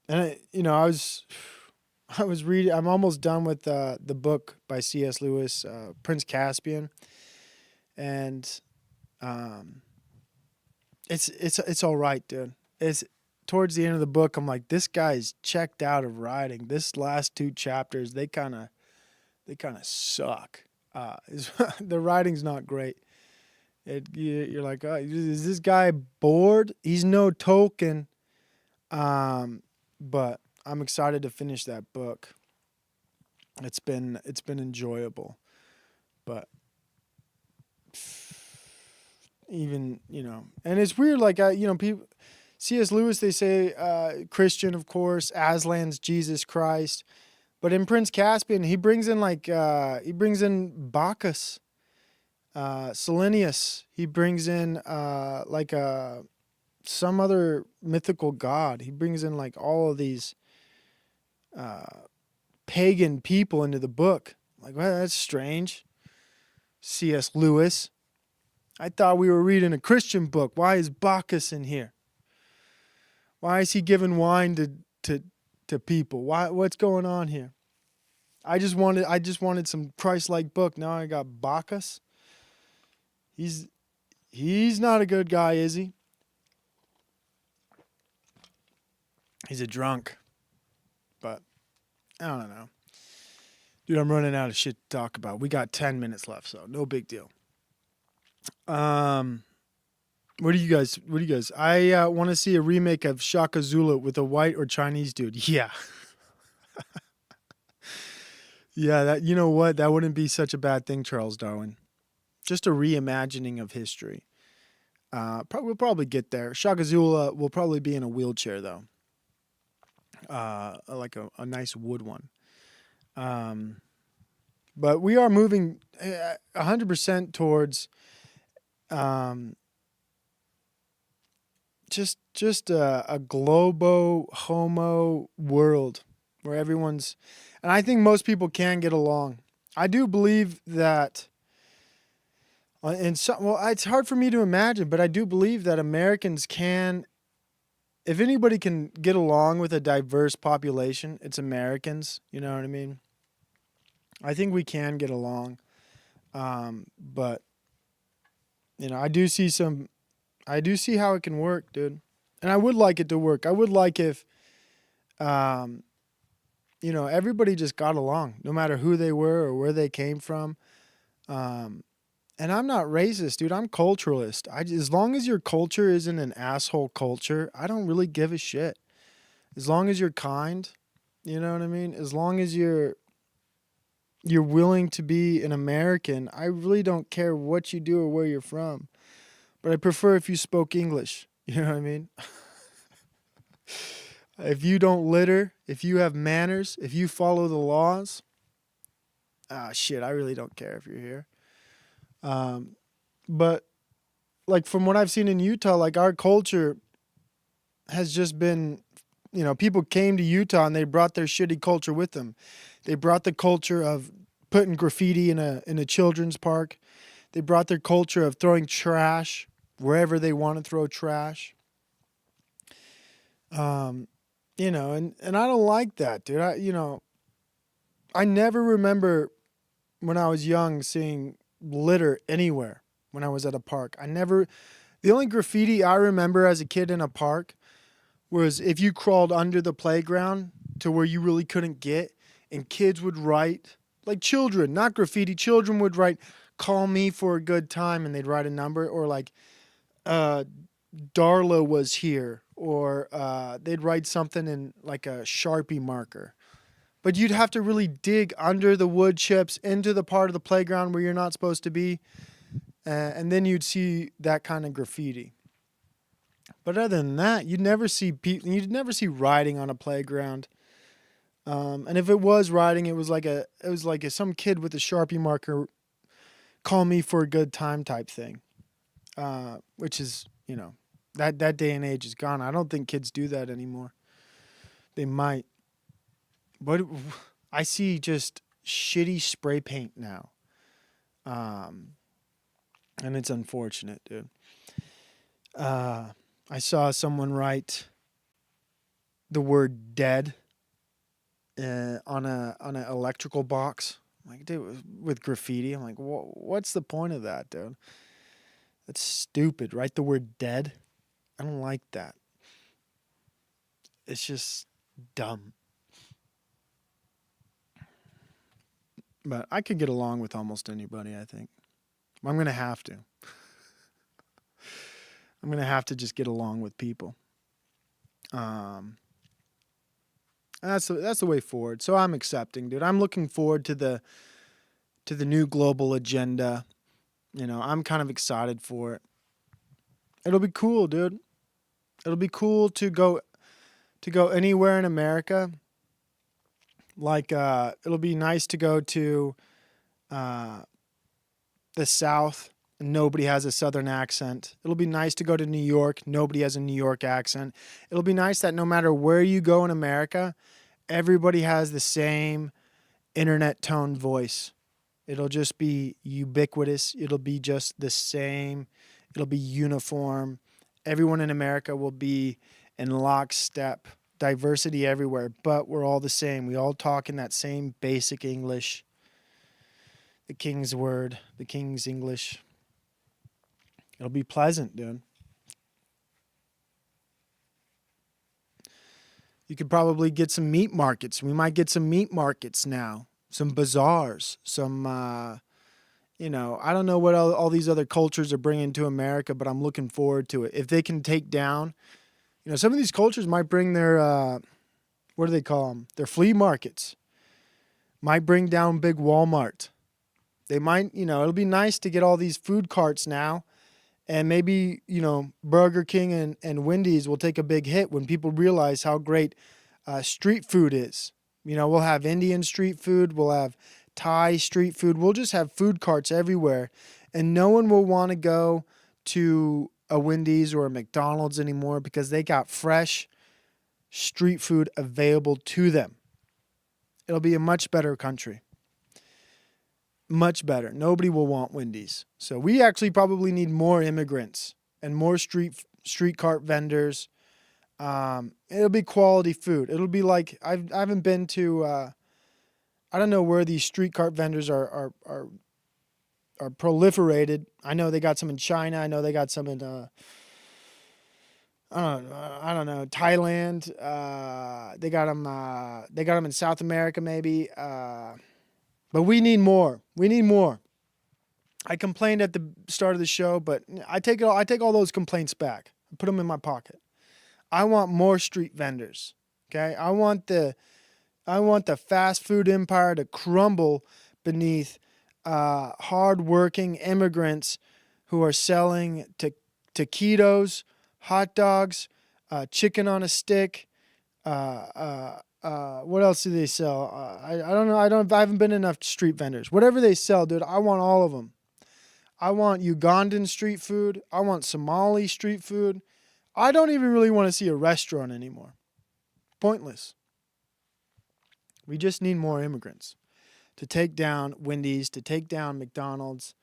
I was reading. I'm almost done with the book by C.S. Lewis, Prince Caspian, and it's all right, dude. It's towards the end of the book. I'm like, this guy's checked out of writing. This last 2 chapters, they kind of suck. The writing's not great. You're like, oh, is this guy bored? He's no Tolkien. But I'm excited to finish that book. It's been enjoyable, but even and it's weird. Like people, C.S. Lewis, they say Christian, of course. Aslan's Jesus Christ, but in Prince Caspian, he brings in Bacchus, Selenius. He brings in some other mythical god. He brings in like all of these pagan people into the book. Like, well, that's strange. C.S. Lewis. I thought we were reading a Christian book. Why is Bacchus in here? Why is he giving wine to people? What's going on here? I just wanted some Christ-like book. Now I got Bacchus. He's not a good guy, is he? He's a drunk. But I don't know. Dude, I'm running out of shit to talk about. We got 10 minutes left, so no big deal. What do you guys? I want to see a remake of Shaka Zulu with a white or Chinese dude. Yeah. Yeah, that, you know what? That wouldn't be such a bad thing, Charles Darwin. Just a reimagining of history. We'll probably get there. Shaka Zulu will probably be in a wheelchair, though. Like a nice wood one. But we are moving 100% towards just a globo homo world where everyone's, and I think most people can get along. I do believe that it's hard for me to imagine, but I do believe that Americans can if anybody can get along with a diverse population, it's Americans. You know what I mean? I think we can get along. But I do see how it can work, dude. And I would like it to work. I would like if, everybody just got along, no matter who they were or where they came from. And I'm not racist, dude. I'm culturalist. As long as your culture isn't an asshole culture, I don't really give a shit. As long as you're kind, you know what I mean? As long as you're willing to be an American, I really don't care what you do or where you're from. But I prefer if you spoke English. You know what I mean? If you don't litter, if you have manners, if you follow the laws, shit, I really don't care if you're here. But like from what I've seen in Utah, like our culture has just been, people came to Utah and they brought their shitty culture with them. They brought the culture of putting graffiti in a children's park. They brought their culture of throwing trash wherever they want to throw trash. And I don't like that, dude. I never remember when I was young seeing litter anywhere when I was at a park. The only graffiti I remember as a kid in a park was if you crawled under the playground to where you really couldn't get, and kids would write, like children, not graffiti, children would write, "Call me for a good time," and they'd write a number, or like, Darla was here, or they'd write something in like a Sharpie marker. But you'd have to really dig under the wood chips into the part of the playground where you're not supposed to be, and then you'd see that kind of graffiti. But other than that, you'd never see writing on a playground. And if it was writing, it was like some kid with a Sharpie marker, "Call me for a good time" type thing, which is, that day and age is gone. I don't think kids do that anymore. They might. But I see just shitty spray paint now. And it's unfortunate, dude. I saw someone write the word "dead" on an electrical box. Like, dude, with graffiti. I'm like, what's the point of that, dude? That's stupid. Write the word "dead." I don't like that. It's just dumb. But I could get along with almost anybody, I think. I'm going to have to. I'm going to have to just get along with people. That's the way forward. So I'm accepting, dude. I'm looking forward to the new global agenda. I'm kind of excited for it. It'll be cool, dude. It'll be cool to go anywhere in America. Like, it'll be nice to go to the South and nobody has a Southern accent. It'll be nice to go to New York. Nobody has a New York accent. It'll be nice that no matter where you go in America, everybody has the same internet tone voice. It'll just be ubiquitous. It'll be just the same. It'll be uniform. Everyone in America will be in lockstep. Diversity everywhere, but we're all the same. We all talk in that same basic English. The King's word, the King's English. It'll be pleasant, dude. You could probably get some meat markets. We might get some meat markets now. Some bazaars. Some, I don't know what all these other cultures are bringing to America, but I'm looking forward to it. If they can take down... some of these cultures might bring their, what do they call them? Their flea markets. Might bring down big Walmart. They might, it'll be nice to get all these food carts now. And maybe, Burger King and Wendy's will take a big hit when people realize how great street food is. We'll have Indian street food. We'll have Thai street food. We'll just have food carts everywhere. And no one will want to go to a Wendy's or a McDonald's anymore because they got fresh street food available to them. It'll be a much better country. Much better. Nobody will want Wendy's. So we actually probably need more immigrants and more street cart vendors. It'll be quality food. It'll be like I haven't been to. I don't know where these street cart vendors are proliferated. I know they got some in China. I know they got some in I don't know, Thailand. They got them. They got them in South America, maybe. But we need more. We need more. I complained at the start of the show, but I take it. I take all those complaints back. I put them in my pocket. I want more street vendors. Okay. I want the fast food empire to crumble beneath hardworking immigrants who are selling taquitos, hot dogs, chicken on a stick. What else do they sell? I don't know. I haven't been enough street vendors. Whatever they sell, dude, I want all of them. I want Ugandan street food. I want Somali street food. I don't even really want to see a restaurant anymore. Pointless. We just need more immigrants to take down Wendy's, to take down McDonald's.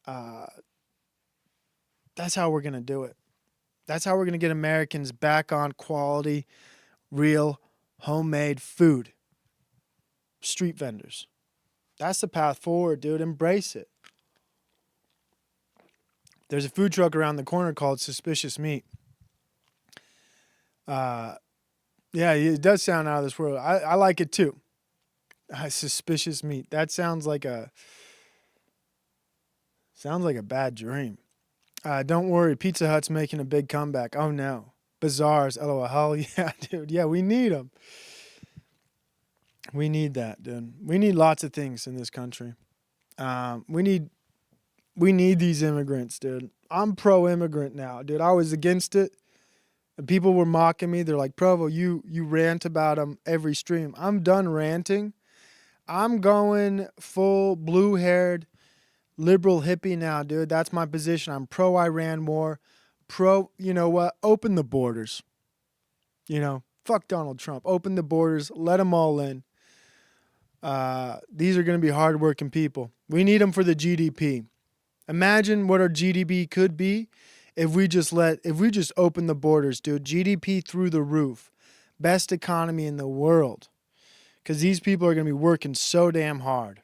That's how we're going to do it. That's how we're going to get Americans back on quality, real, homemade food. Street vendors. That's the path forward, dude. Embrace it. There's a food truck around the corner called Suspicious Meat. Yeah, it does sound out of this world. I like it too. Suspicious Meat. That sounds like a bad dream. Don't worry, Pizza Hut's making a big comeback. Oh no. Bazaars, LOL. Hell yeah, dude. Yeah, we need them. We need that, dude. We need lots of things in this country. We need these immigrants, dude. I'm pro-immigrant now, dude. I was against it. And people were mocking me. They're like, Provo, you rant about them every stream. I'm done ranting. I'm going full blue-haired liberal hippie now, dude. That's my position. I'm pro-Iran war. You know what? Open the borders. You know, fuck Donald Trump. Open the borders. Let them all in. These are going to be hardworking people. We need them for the GDP. Imagine what our GDP could be if we just open the borders, dude. GDP through the roof. Best economy in the world. Because these people are going to be working so damn hard.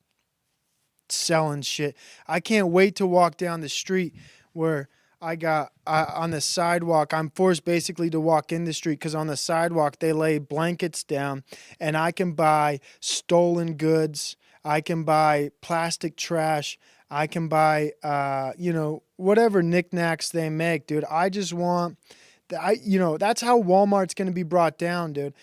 Selling shit. I can't wait to walk down the street where on the sidewalk, I'm forced basically to walk in the street because on the sidewalk they lay blankets down and I can buy stolen goods. I can buy plastic trash. I can buy, whatever knickknacks they make, dude. I just want, that's how Walmart's going to be brought down, dude,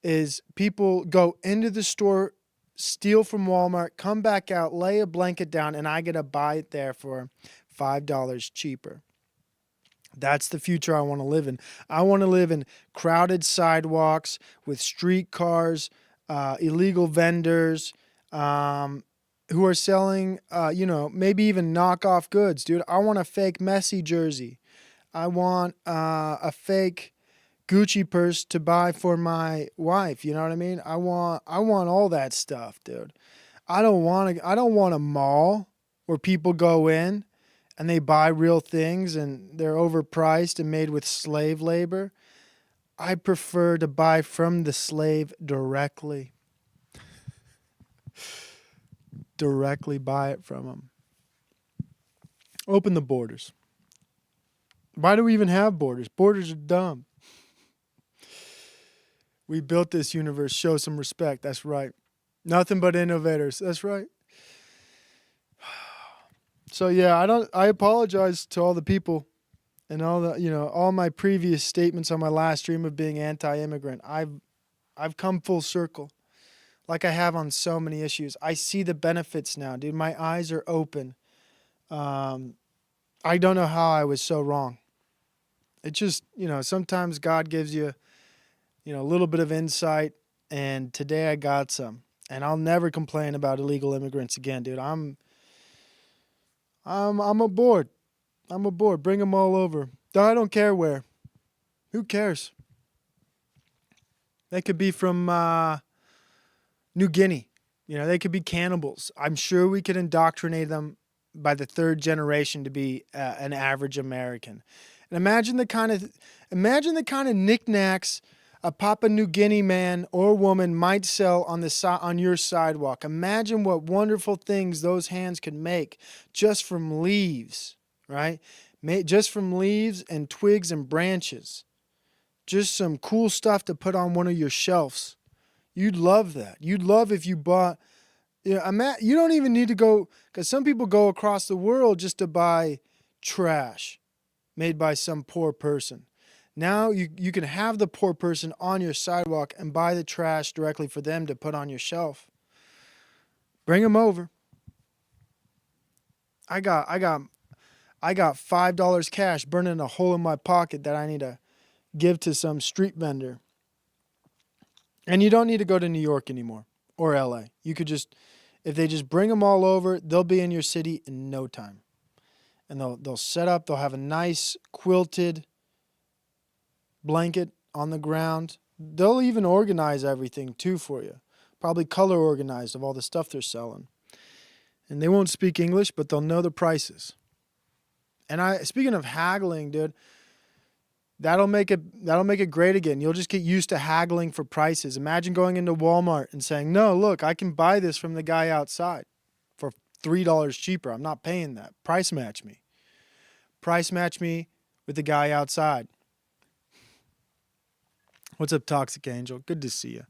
is people go into the store, steal from Walmart, come back out, lay a blanket down, and I get to buy it there for $5 cheaper. That's the future I want to live in. I want to live in crowded sidewalks with streetcars, illegal vendors, who are selling, maybe even knockoff goods, dude. I want a fake Messi jersey. I want a fake Gucci purse to buy for my wife. You know what I mean? I want all that stuff, dude. I don't want a mall where people go in and they buy real things and they're overpriced and made with slave labor. I prefer to buy from the slave directly. Directly buy it from them. Open the borders. Why do we even have borders? Borders are dumb. We built this universe. Show some respect. That's right. Nothing but innovators. That's right. So yeah, I apologize to all the people and all my previous statements on my last stream of being anti-immigrant. I've come full circle. Like I have on so many issues. I see the benefits now, dude. My eyes are open. I don't know how I was so wrong. It just, sometimes God gives you, a little bit of insight, and today I got some. And I'll never complain about illegal immigrants again, dude. I'm aboard. I'm aboard. Bring them all over. I don't care where. Who cares? They could be from New Guinea. They could be cannibals. I'm sure we could indoctrinate them by the third generation to be an average American. And imagine the kind of knickknacks a Papua New Guinea man or woman might sell on your sidewalk. Imagine what wonderful things those hands could make just from leaves, right? Just from leaves and twigs and branches. Just some cool stuff to put on one of your shelves. You'd love that. You'd love if you bought. You don't even need to go, because some people go across the world just to buy trash made by some poor person. Now you can have the poor person on your sidewalk and buy the trash directly for them to put on your shelf. Bring them over. I got $5 cash burning a hole in my pocket that I need to give to some street vendor. And you don't need to go to New York anymore or LA. You could just, if they just bring them all over, they'll be in your city in no time. And they'll set up, they'll have a nice quilted blanket on the ground. They'll even organize everything too for you. Probably color organized of all the stuff they're selling. And they won't speak English, but they'll know the prices. And speaking of haggling, dude, that'll make it great again. You'll just get used to haggling for prices. Imagine going into Walmart and saying, "No, look, I can buy this from the guy outside for $3 cheaper. I'm not paying that. Price match me. Price match me with the guy outside." What's up, Toxic Angel? Good to see you.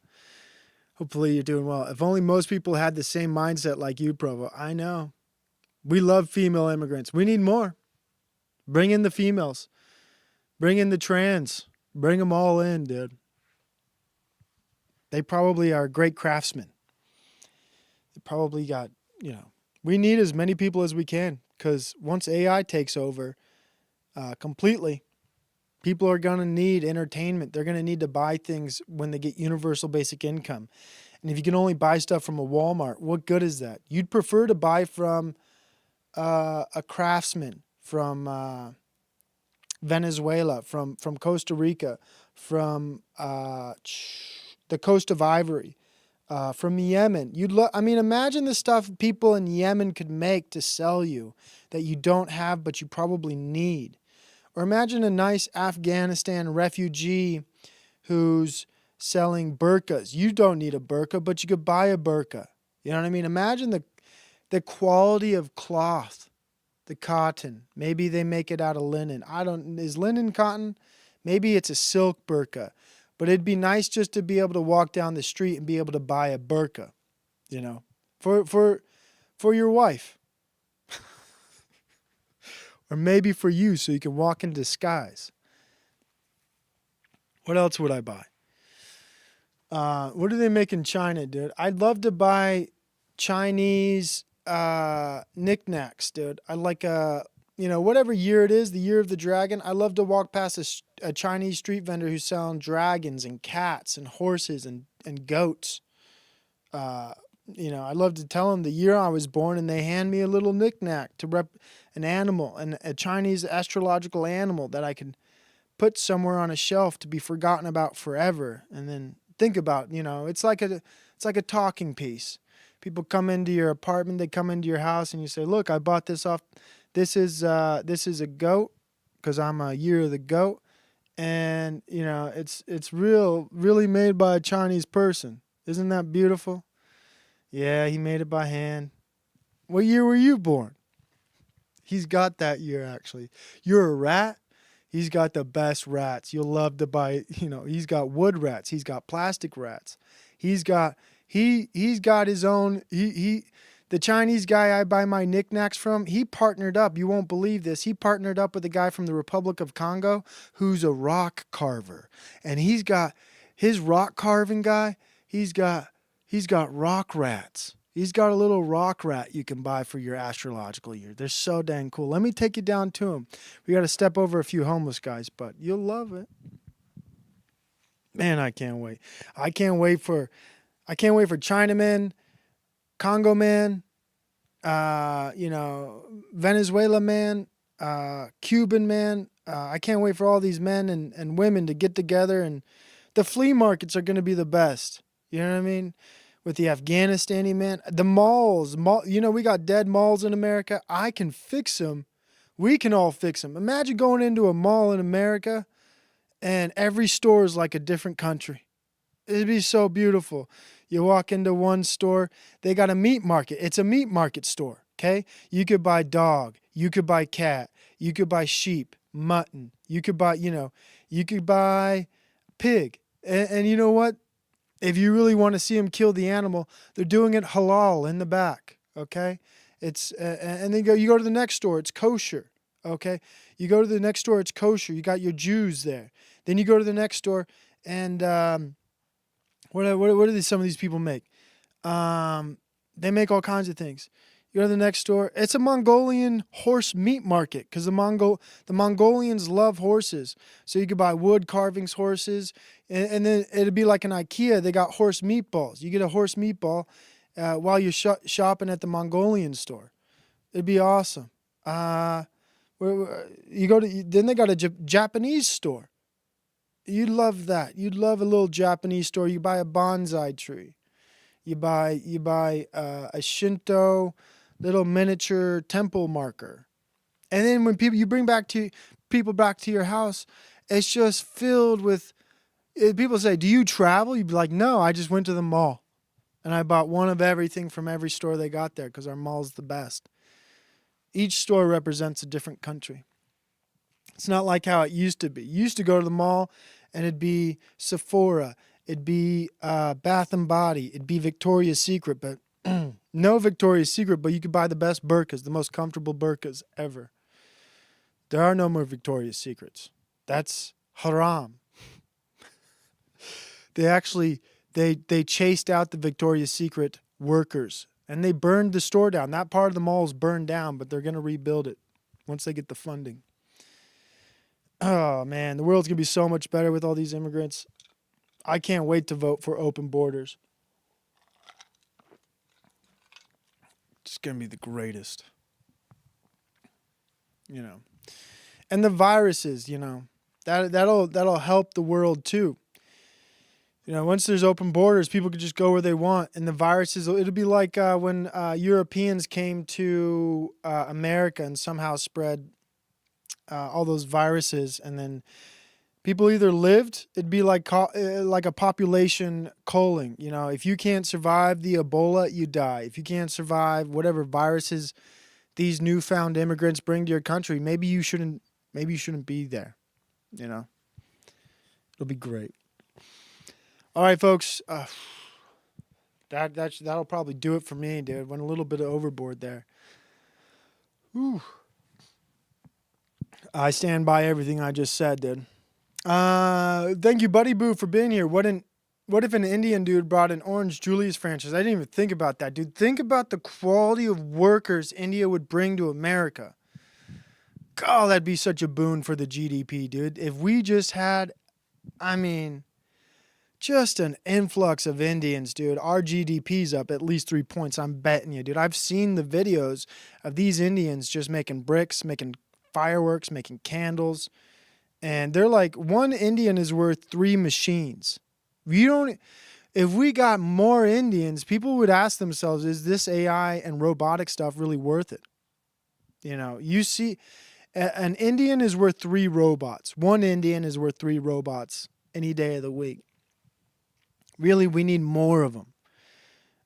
Hopefully you're doing well. If only most people had the same mindset like you, Provo. I know. We love female immigrants. We need more. Bring in the females. Bring in the trans. Bring them all in, dude. They probably are great craftsmen. They probably got, we need as many people as we can, because once AI takes over completely, people are going to need entertainment. They're going to need to buy things when they get universal basic income. And if you can only buy stuff from a Walmart, what good is that? You'd prefer to buy from a craftsman from Venezuela, from Costa Rica, from the coast of Ivory, from Yemen. Imagine the stuff people in Yemen could make to sell you that you don't have but you probably need. Or imagine a nice Afghanistan refugee who's selling burqas. You don't need a burqa, but you could buy a burqa. You know what I mean? Imagine the quality of cloth, the cotton. Maybe they make it out of linen. Is linen cotton? Maybe it's a silk burqa. But it'd be nice just to be able to walk down the street and be able to buy a burqa, for your wife. Or maybe for you, so you can walk in disguise. What else would I buy? What do they make in China, dude? I'd love to buy Chinese knickknacks, dude. I like whatever year it is, the year of the dragon. I love to walk past a Chinese street vendor who's selling dragons and cats and horses and goats. I love to tell them the year I was born, and they hand me a little knickknack to rep an animal, and a Chinese astrological animal that I can put somewhere on a shelf to be forgotten about forever. And then think about, it's like a talking piece. People come into your apartment, they come into your house, and you say, "Look, I bought this off. This is a goat, because I'm a year of the goat, and it's really made by a Chinese person. Isn't that beautiful? Yeah, he made it by hand. What year were you born? He's got that year, actually. You're a rat? He's got the best rats. You'll love to buy, he's got wood rats. He's got plastic rats. He's got his own, the Chinese guy I buy my knickknacks from, he partnered up. You won't believe this. He partnered up with a guy from the Republic of Congo who's a rock carver. And he's got his rock carving guy, he's got rock rats. He's got a little rock rat you can buy for your astrological year. They're so dang cool. Let me take you down to him. We got to step over a few homeless guys, but you'll love it. Man, I can't wait. I can't wait for Chinaman, Congo man, Venezuela man, Cuban man. I can't wait for all these men and women to get together, and the flea markets are going to be the best. You know what I mean? With the Afghanistani man, the malls, we got dead malls in America. I can fix them We can all fix them. Imagine going into a mall in America and every store is like a different country. It'd be so beautiful. You walk into one store, they got a meat market. It's a meat market store, okay? You could buy dog, you could buy cat, you could buy sheep, mutton, you could buy, you could buy pig. And you know what? If you really want to see them kill the animal, they're doing it halal in the back, okay? It's and then you go to the next store, it's kosher, okay? You go to the next store, it's kosher. You got your Jews there. Then you go to the next store, and what do some of these people make? They make all kinds of things. You go to the next store, it's a Mongolian horse meat market because the Mongolians love horses. So you could buy wood carvings horses, and then it'd be like an IKEA. They got horse meatballs. You get a horse meatball while you're shopping at the Mongolian store. It'd be awesome. You go to then they got a Japanese store. You'd love that. You'd love a little Japanese store. You buy a bonsai tree. You buy a Shinto little miniature temple marker. And then when you bring people back to your house, it's just filled with people say, "Do you travel?" You'd be like, "No, I just went to the mall and I bought one of everything from every store they got there because our mall's the best." Each store represents a different country. It's not like how it used to be. You used to go to the mall and it'd be Sephora, it'd be Bath and Body, it'd be Victoria's Secret, but no Victoria's Secret, but you could buy the best burqas, the most comfortable burqas ever. There are no more Victoria's Secrets. That's haram. They chased out the Victoria's Secret workers and they burned the store down. That part of the mall is burned down, but they're going to rebuild it once they get the funding. Oh, man, the world's going to be so much better with all these immigrants. I can't wait to vote for open borders. It's going to be the greatest. And the viruses, that'll help the world too. Once there's open borders, people can just go where they want. And the viruses, it'll be like when Europeans came to America and somehow spread all those viruses, and then people either lived. It'd be like a population culling. If you can't survive the Ebola, you die. If you can't survive whatever viruses these newfound immigrants bring to your country, maybe you shouldn't be there. It'll be great. All right, folks. That'll probably do it for me, dude. Went a little bit overboard there. Whew. I stand by everything I just said, dude. Thank you, Buddy Boo, for being here. What if an Indian dude brought an Orange Julius franchise? I didn't even think about that, dude. Think about the quality of workers India would bring to America. God, that'd be such a boon for the GDP, dude. If we just had, just an influx of Indians, dude. Our GDP's up at least 3 points. I'm betting you, dude. I've seen the videos of these Indians just making bricks, making fireworks, making candles. And they're like, one Indian is worth 3 machines. If we got more Indians, people would ask themselves, is this AI and robotic stuff really worth it? You see, an Indian is worth 3 robots. One Indian is worth 3 robots any day of the week. Really, we need more of them.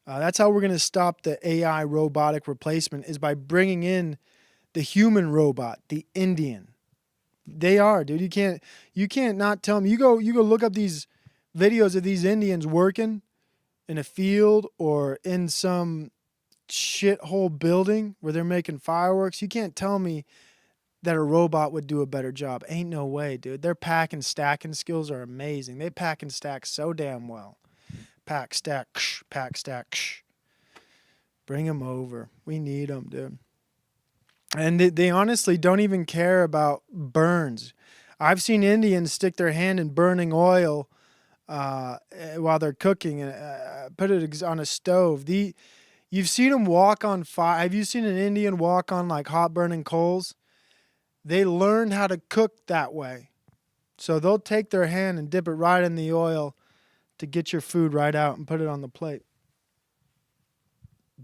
That's how we're going to stop the AI robotic replacement, is by bringing in the human robot, the Indian. They are, dude. You can't not tell them. You go look up these videos of these Indians working in a field or in some shithole building where they're making fireworks. You can't tell me that a robot would do a better job. Ain't no way, dude. Their pack and stacking skills are amazing. They pack and stack so damn well. Pack, stack, pack, stack. Bring them over. We need them, dude. And they honestly don't even care about burns. I've seen Indians stick their hand in burning oil while they're cooking and put it on a stove. You've seen them walk on fire. Have you seen an Indian walk on like hot burning coals? They learned how to cook that way. So they'll take their hand and dip it right in the oil to get your food right out and put it on the plate.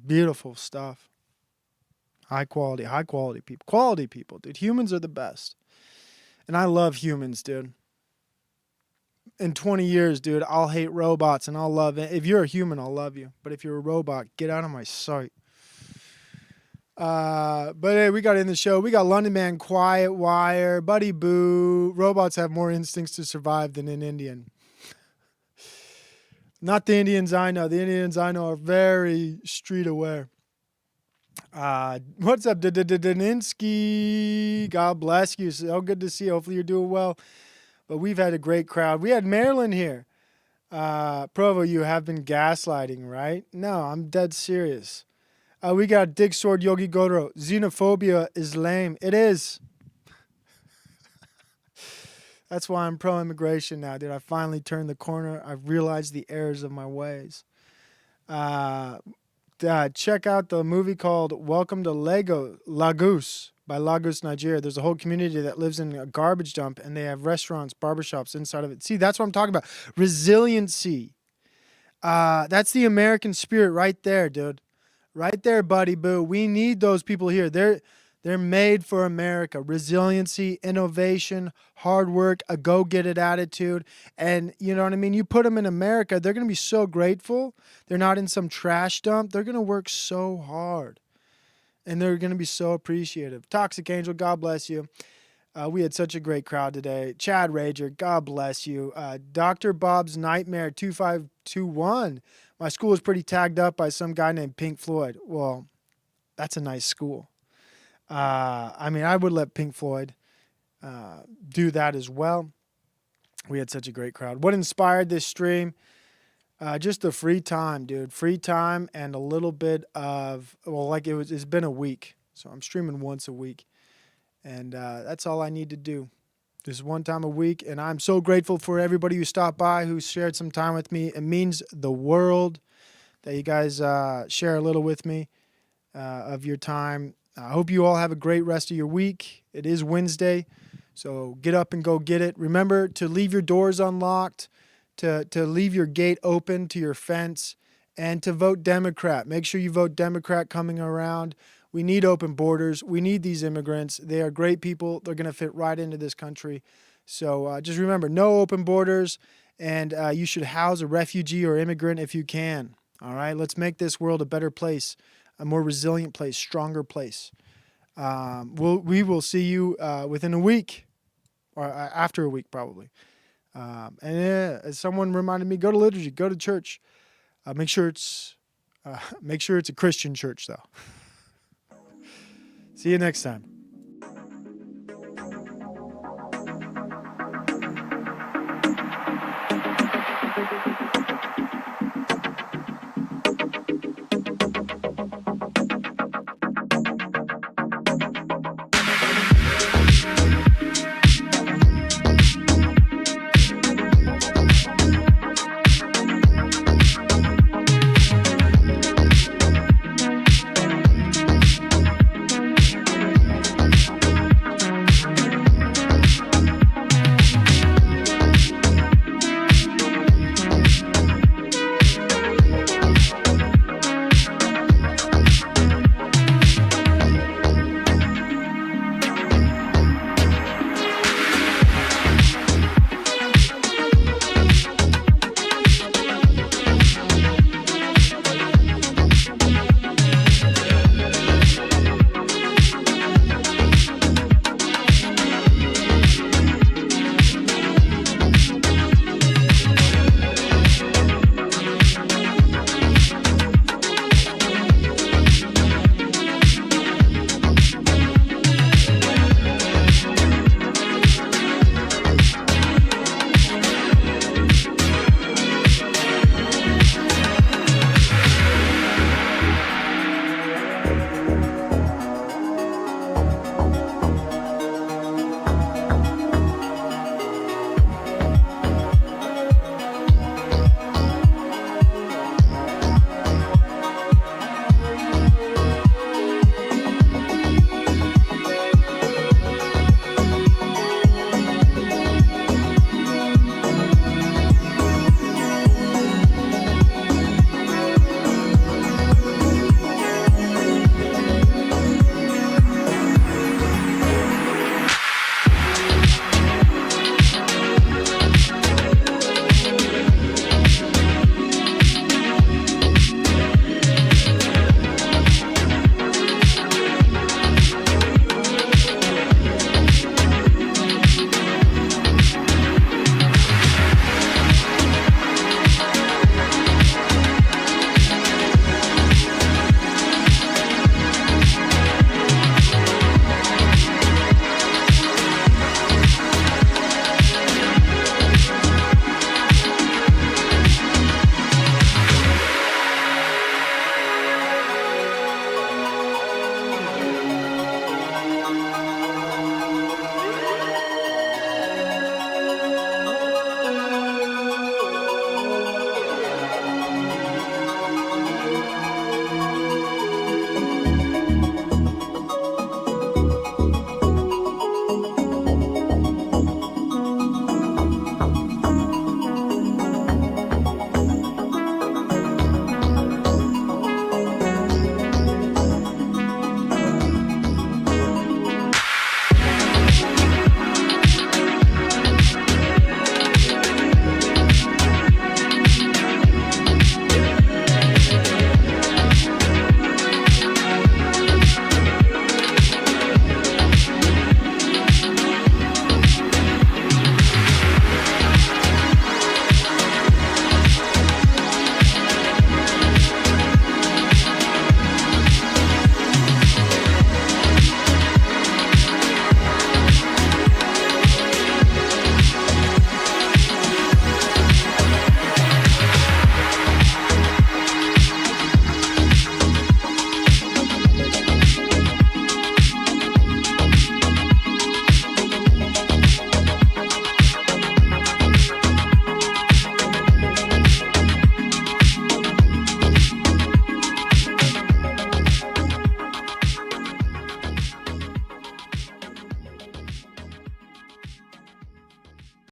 Beautiful stuff. High quality people. Quality people, dude. Humans are the best. And I love humans, dude. In 20 years, dude, I'll hate robots and I'll love it. If you're a human, I'll love you. But if you're a robot, get out of my sight. But hey, we got in the show. We got London Man, Quiet Wire, Buddy Boo. Robots have more instincts to survive than an Indian. Not the Indians I know. The Indians I know are very street aware. What's up, Daninsky? God bless you. So good to see you. Hopefully you're doing well. But we've had a great crowd. We had Marilyn here. Provo, you have been gaslighting, right? No, I'm dead serious. We got Dick Sword Yogi Godro. Xenophobia is lame. It is. That's why I'm pro-immigration now, dude. I finally turned the corner. I've realized the errors of my ways. Check out the movie called Welcome to Lagos by Lagos, Nigeria. There's a whole community that lives in a garbage dump, and they have restaurants, barbershops inside of it. See, that's what I'm talking about. Resiliency. That's the American spirit right there, dude. Right there, buddy boo. We need those people here. They're made for America. Resiliency, innovation, hard work, a go-get-it attitude. And you know what I mean? You put them in America, they're going to be so grateful. They're not in some trash dump. They're going to work so hard. And they're going to be so appreciative. Toxic Angel, God bless you. We had such a great crowd today. Chad Rager, God bless you. Dr. Bob's Nightmare 2521. My school is pretty tagged up by some guy named Pink Floyd. Well, that's a nice school. I mean, I would let Pink Floyd do that as well. We had such a great crowd. What inspired this stream? Just the free time, dude. Free time and a little bit of, well, like it's been a week. So I'm streaming once a week. And that's all I need to do. Just one time a week. And I'm so grateful for everybody who stopped by, who shared some time with me. It means the world that you guys share a little with me of your time. I hope you all have a great rest of your week. It is Wednesday, so get up and go get it. Remember to leave your doors unlocked, to leave your gate open to your fence, and to vote Democrat. Make sure you vote Democrat coming around. We need open borders. We need these immigrants. They are great people. They're going to fit right into this country. So just remember, no open borders, and you should house a refugee or immigrant if you can. All right, let's make this world a better place, a more resilient place, stronger place. We will see you within a week, or after a week probably. As someone reminded me, go to liturgy, go to church. Make sure it's a Christian church though. See you next time.